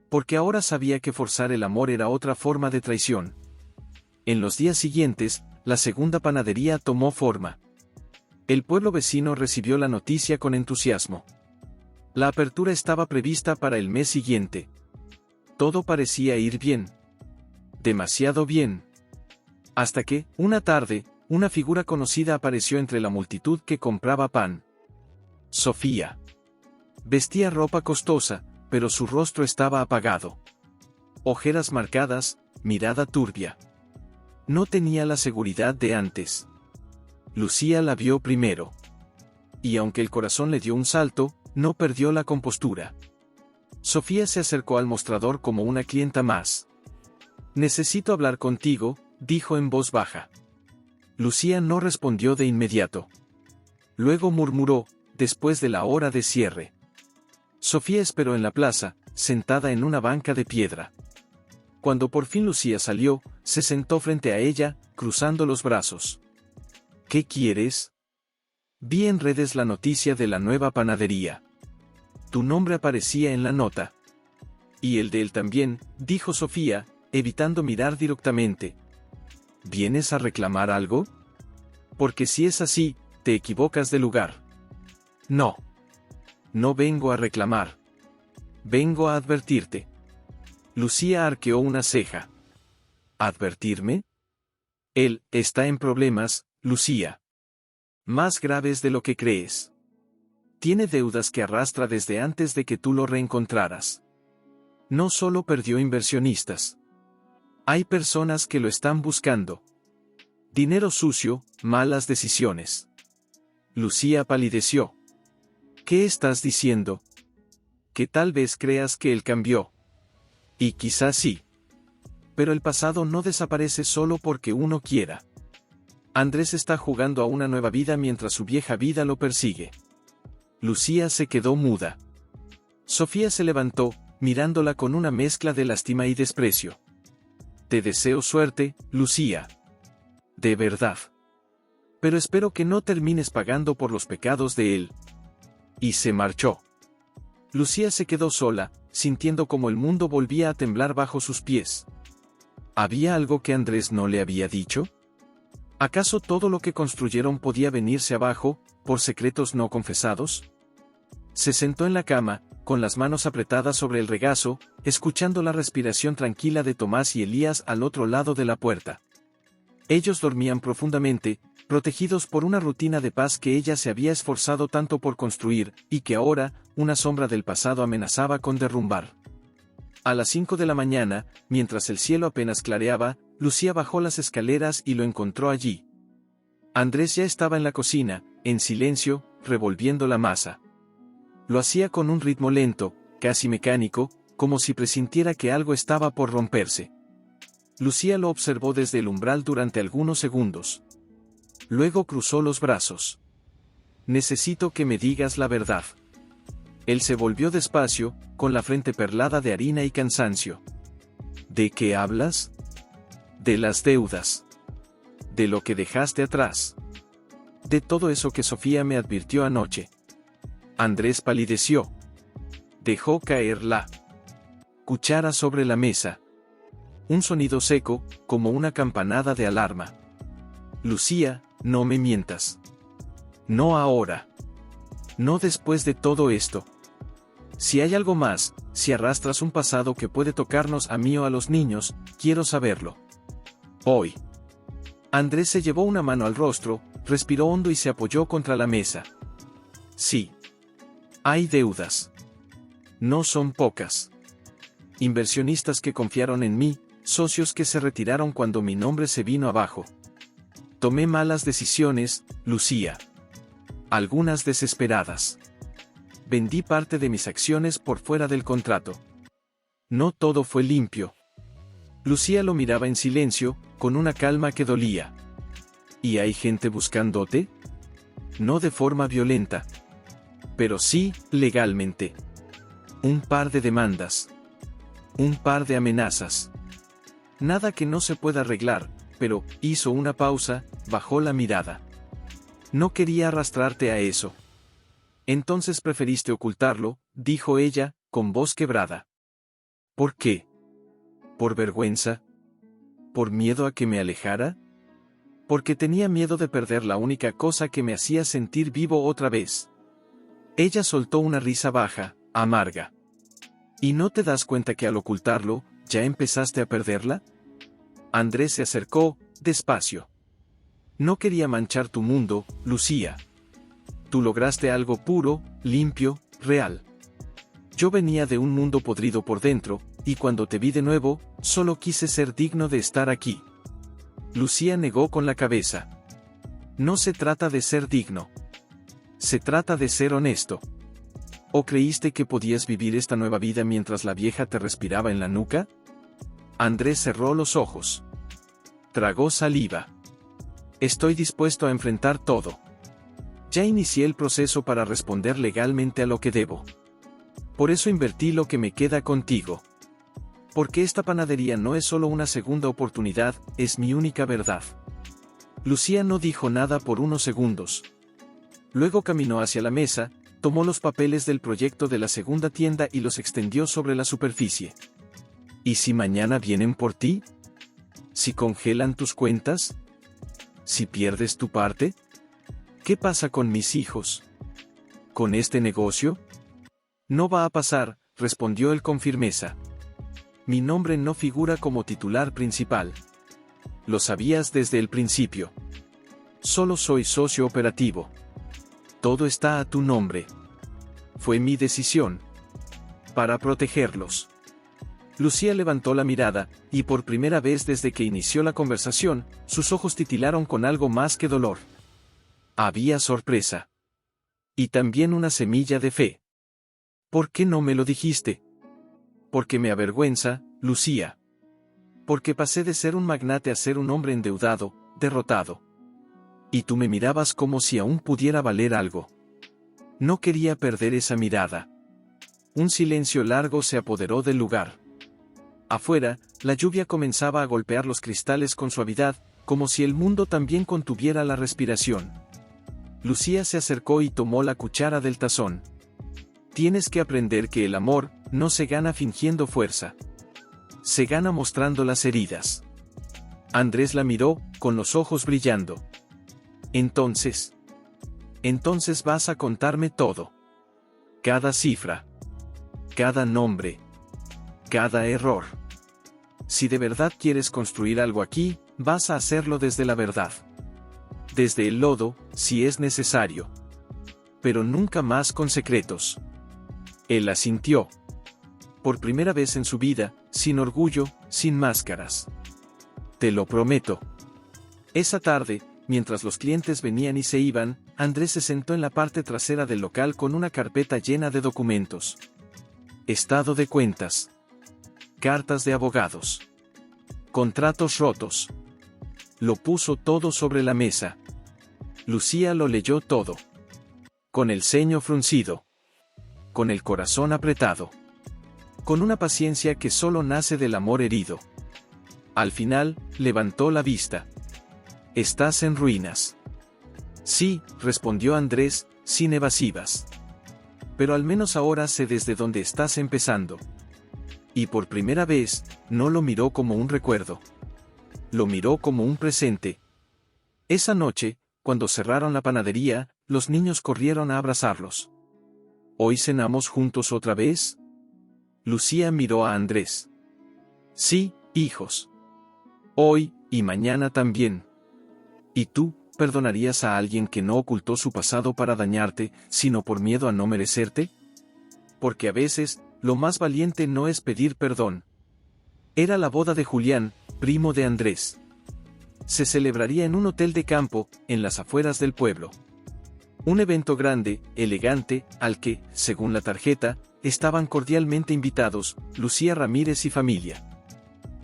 Porque ahora sabía que forzar el amor era otra forma de traición. En los días siguientes, la segunda panadería tomó forma. El pueblo vecino recibió la noticia con entusiasmo. La apertura estaba prevista para el mes siguiente. Todo parecía ir bien. Demasiado bien. Hasta que, una tarde, una figura conocida apareció entre la multitud que compraba pan. Sofía. Vestía ropa costosa, pero su rostro estaba apagado. Ojeras marcadas, mirada turbia. No tenía la seguridad de antes. Lucía la vio primero. Y aunque el corazón le dio un salto, no perdió la compostura. Sofía se acercó al mostrador como una clienta más. Necesito hablar contigo, dijo en voz baja. Lucía no respondió de inmediato. Luego murmuró, después de la hora de cierre. Sofía esperó en la plaza, sentada en una banca de piedra. Cuando por fin Lucía salió, se sentó frente a ella, cruzando los brazos. ¿Qué quieres? Vi en redes la noticia de la nueva panadería. Tu nombre aparecía en la nota. Y el de él también, dijo Sofía, evitando mirar directamente. ¿Vienes a reclamar algo? Porque si es así, te equivocas de lugar. No. No vengo a reclamar. Vengo a advertirte. Lucía arqueó una ceja. ¿Advertirme? Él está en problemas, Lucía. Más graves de lo que crees. Tiene deudas que arrastra desde antes de que tú lo reencontraras. No solo perdió inversionistas. Hay personas que lo están buscando. Dinero sucio, malas decisiones. Lucía palideció. ¿Qué estás diciendo? Que tal vez creas que él cambió. Y quizás sí. Pero el pasado no desaparece solo porque uno quiera. Andrés está jugando a una nueva vida mientras su vieja vida lo persigue. Lucía se quedó muda. Sofía se levantó, mirándola con una mezcla de lástima y desprecio. Te deseo suerte, Lucía. De verdad. Pero espero que no termines pagando por los pecados de él. Y se marchó. Lucía se quedó sola, sintiendo como el mundo volvía a temblar bajo sus pies. ¿Había algo que Andrés no le había dicho? ¿Acaso todo lo que construyeron podía venirse abajo, por secretos no confesados? Se sentó en la cama, con las manos apretadas sobre el regazo, escuchando la respiración tranquila de Tomás y Elías al otro lado de la puerta. Ellos dormían profundamente, protegidos por una rutina de paz que ella se había esforzado tanto por construir, y que ahora, una sombra del pasado amenazaba con derrumbar. A las 5 de la mañana, mientras el cielo apenas clareaba, Lucía bajó las escaleras y lo encontró allí. Andrés ya estaba en la cocina, en silencio, revolviendo la masa. Lo hacía con un ritmo lento, casi mecánico, como si presintiera que algo estaba por romperse. Lucía lo observó desde el umbral durante algunos segundos. Luego cruzó los brazos. «Necesito que me digas la verdad». Él se volvió despacio, con la frente perlada de harina y cansancio. «¿De qué hablas?» «De las deudas. De lo que dejaste atrás. De todo eso que Sofía me advirtió anoche». Andrés palideció. Dejó caer la cuchara sobre la mesa. Un sonido seco, como una campanada de alarma. «Lucía, no me mientas. No ahora. No después de todo esto. Si hay algo más, si arrastras un pasado que puede tocarnos a mí o a los niños, quiero saberlo. Hoy». Andrés se llevó una mano al rostro, respiró hondo y se apoyó contra la mesa. «Sí. Hay deudas. No son pocas. Inversionistas que confiaron en mí, socios que se retiraron cuando mi nombre se vino abajo. Tomé malas decisiones, Lucía. Algunas desesperadas. Vendí parte de mis acciones por fuera del contrato. No todo fue limpio». Lucía lo miraba en silencio, con una calma que dolía. «¿Y hay gente buscándote?» «No de forma violenta. Pero sí, legalmente. Un par de demandas. Un par de amenazas. Nada que no se pueda arreglar», pero, hizo una pausa, bajó la mirada. «No quería arrastrarte a eso. Entonces preferiste ocultarlo», dijo ella, con voz quebrada. «¿Por qué? ¿Por vergüenza? ¿Por miedo a que me alejara?» «Porque tenía miedo de perder la única cosa que me hacía sentir vivo otra vez». Ella soltó una risa baja, amarga. «¿Y no te das cuenta que al ocultarlo, ya empezaste a perderla?» Andrés se acercó, despacio. «No quería manchar tu mundo, Lucía. Tú lograste algo puro, limpio, real. Yo venía de un mundo podrido por dentro, y cuando te vi de nuevo, solo quise ser digno de estar aquí». Lucía negó con la cabeza. «No se trata de ser digno. Se trata de ser honesto. ¿O creíste que podías vivir esta nueva vida mientras la vieja te respiraba en la nuca?» Andrés cerró los ojos. Tragó saliva. «Estoy dispuesto a enfrentar todo. Ya inicié el proceso para responder legalmente a lo que debo. Por eso invertí lo que me queda contigo. Porque esta panadería no es solo una segunda oportunidad, es mi única verdad». Lucía no dijo nada por unos segundos. Luego caminó hacia la mesa, tomó los papeles del proyecto de la segunda tienda y los extendió sobre la superficie. «¿Y si mañana vienen por ti? ¿Si congelan tus cuentas? ¿Si pierdes tu parte? ¿Qué pasa con mis hijos? ¿Con este negocio?» «No va a pasar», respondió él con firmeza. «Mi nombre no figura como titular principal. Lo sabías desde el principio. Solo soy socio operativo. Todo está a tu nombre. Fue mi decisión. Para protegerlos». Lucía levantó la mirada, y por primera vez desde que inició la conversación, sus ojos titilaron con algo más que dolor. Había sorpresa. Y también una semilla de fe. «¿Por qué no me lo dijiste?» «Porque me avergüenza, Lucía. Porque pasé de ser un magnate a ser un hombre endeudado, derrotado. Y tú me mirabas como si aún pudiera valer algo. No quería perder esa mirada». Un silencio largo se apoderó del lugar. Afuera, la lluvia comenzaba a golpear los cristales con suavidad, como si el mundo también contuviera la respiración. Lucía se acercó y tomó la cuchara del tazón. Tienes que aprender que el amor no se gana fingiendo fuerza. Se gana mostrando las heridas. Andrés la miró, con los ojos brillando. Entonces vas a contarme todo. Cada cifra. Cada nombre. Cada error. Si de verdad quieres construir algo aquí, vas a hacerlo desde la verdad. Desde el lodo, si es necesario. Pero nunca más con secretos. Él asintió. Por primera vez en su vida, sin orgullo, sin máscaras. Te lo prometo. Esa tarde, mientras los clientes venían y se iban, Andrés se sentó en la parte trasera del local con una carpeta llena de documentos. Estado de cuentas. Cartas de abogados. Contratos rotos. Lo puso todo sobre la mesa. Lucía lo leyó todo. Con el ceño fruncido. Con el corazón apretado. Con una paciencia que solo nace del amor herido. Al final, levantó la vista. Estás en ruinas. Sí, respondió Andrés, sin evasivas. Pero al menos ahora sé desde dónde estás empezando. Y por primera vez, no lo miró como un recuerdo. Lo miró como un presente. Esa noche, cuando cerraron la panadería, los niños corrieron a abrazarlos. ¿Hoy cenamos juntos otra vez? Lucía miró a Andrés. Sí, hijos. Hoy, y mañana también. ¿Y tú, perdonarías a alguien que no ocultó su pasado para dañarte, sino por miedo a no merecerte? Porque a veces, lo más valiente no es pedir perdón. Era la boda de Julián, primo de Andrés. Se celebraría en un hotel de campo, en las afueras del pueblo. Un evento grande, elegante, al que, según la tarjeta, estaban cordialmente invitados, Lucía Ramírez y familia.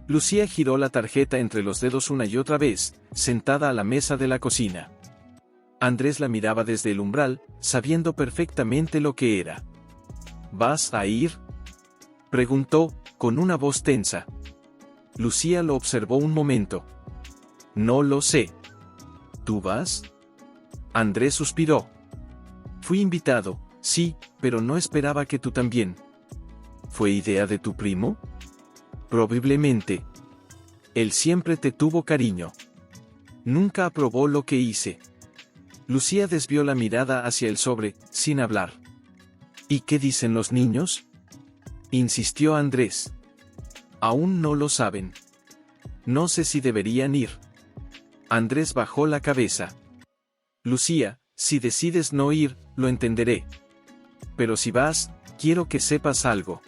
Lucía giró la tarjeta entre los dedos una y otra vez, sentada a la mesa de la cocina. Andrés la miraba desde el umbral, sabiendo perfectamente lo que era. ¿Vas a ir?, preguntó, con una voz tensa. Lucía lo observó un momento. No lo sé. ¿Tú vas? Andrés suspiró. Fui invitado, sí, pero no esperaba que tú también. ¿Fue idea de tu primo? Probablemente. Él siempre te tuvo cariño. Nunca aprobó lo que hice. Lucía desvió la mirada hacia el sobre, sin hablar. ¿Y qué dicen los niños?, insistió Andrés. Aún no lo saben. No sé si deberían ir. Andrés bajó la cabeza. Lucía, si decides no ir, lo entenderé. Pero si vas, quiero que sepas algo.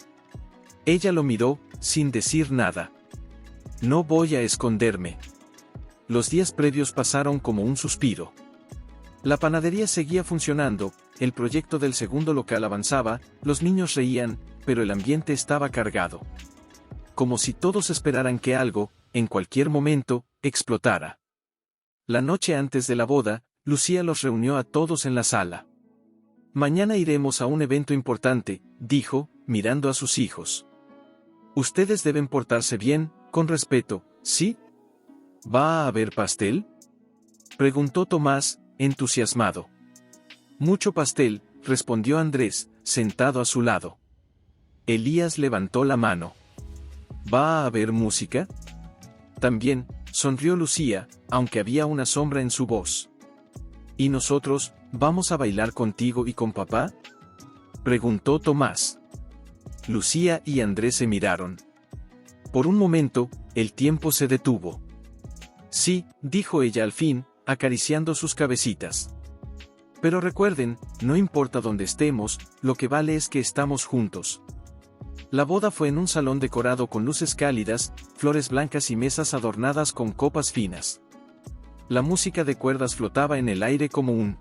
Ella lo miró, sin decir nada. No voy a esconderme. Los días previos pasaron como un suspiro. La panadería seguía funcionando, el proyecto del segundo local avanzaba, los niños reían, pero el ambiente estaba cargado. Como si todos esperaran que algo, en cualquier momento, explotara. La noche antes de la boda, Lucía los reunió a todos en la sala. Mañana iremos a un evento importante, dijo, mirando a sus hijos. Ustedes deben portarse bien, con respeto, ¿sí? ¿Va a haber pastel?, preguntó Tomás, entusiasmado. Mucho pastel, respondió Andrés, sentado a su lado. Elías levantó la mano. ¿Va a haber música?, también, sonrió Lucía, aunque había una sombra en su voz. ¿Y nosotros, vamos a bailar contigo y con papá?, preguntó Tomás. Lucía y Andrés se miraron. Por un momento, el tiempo se detuvo. Sí, dijo ella al fin, acariciando sus cabecitas. Pero recuerden, no importa dónde estemos, lo que vale es que estamos juntos. La boda fue en un salón decorado con luces cálidas, flores blancas y mesas adornadas con copas finas. La música de cuerdas flotaba en el aire como un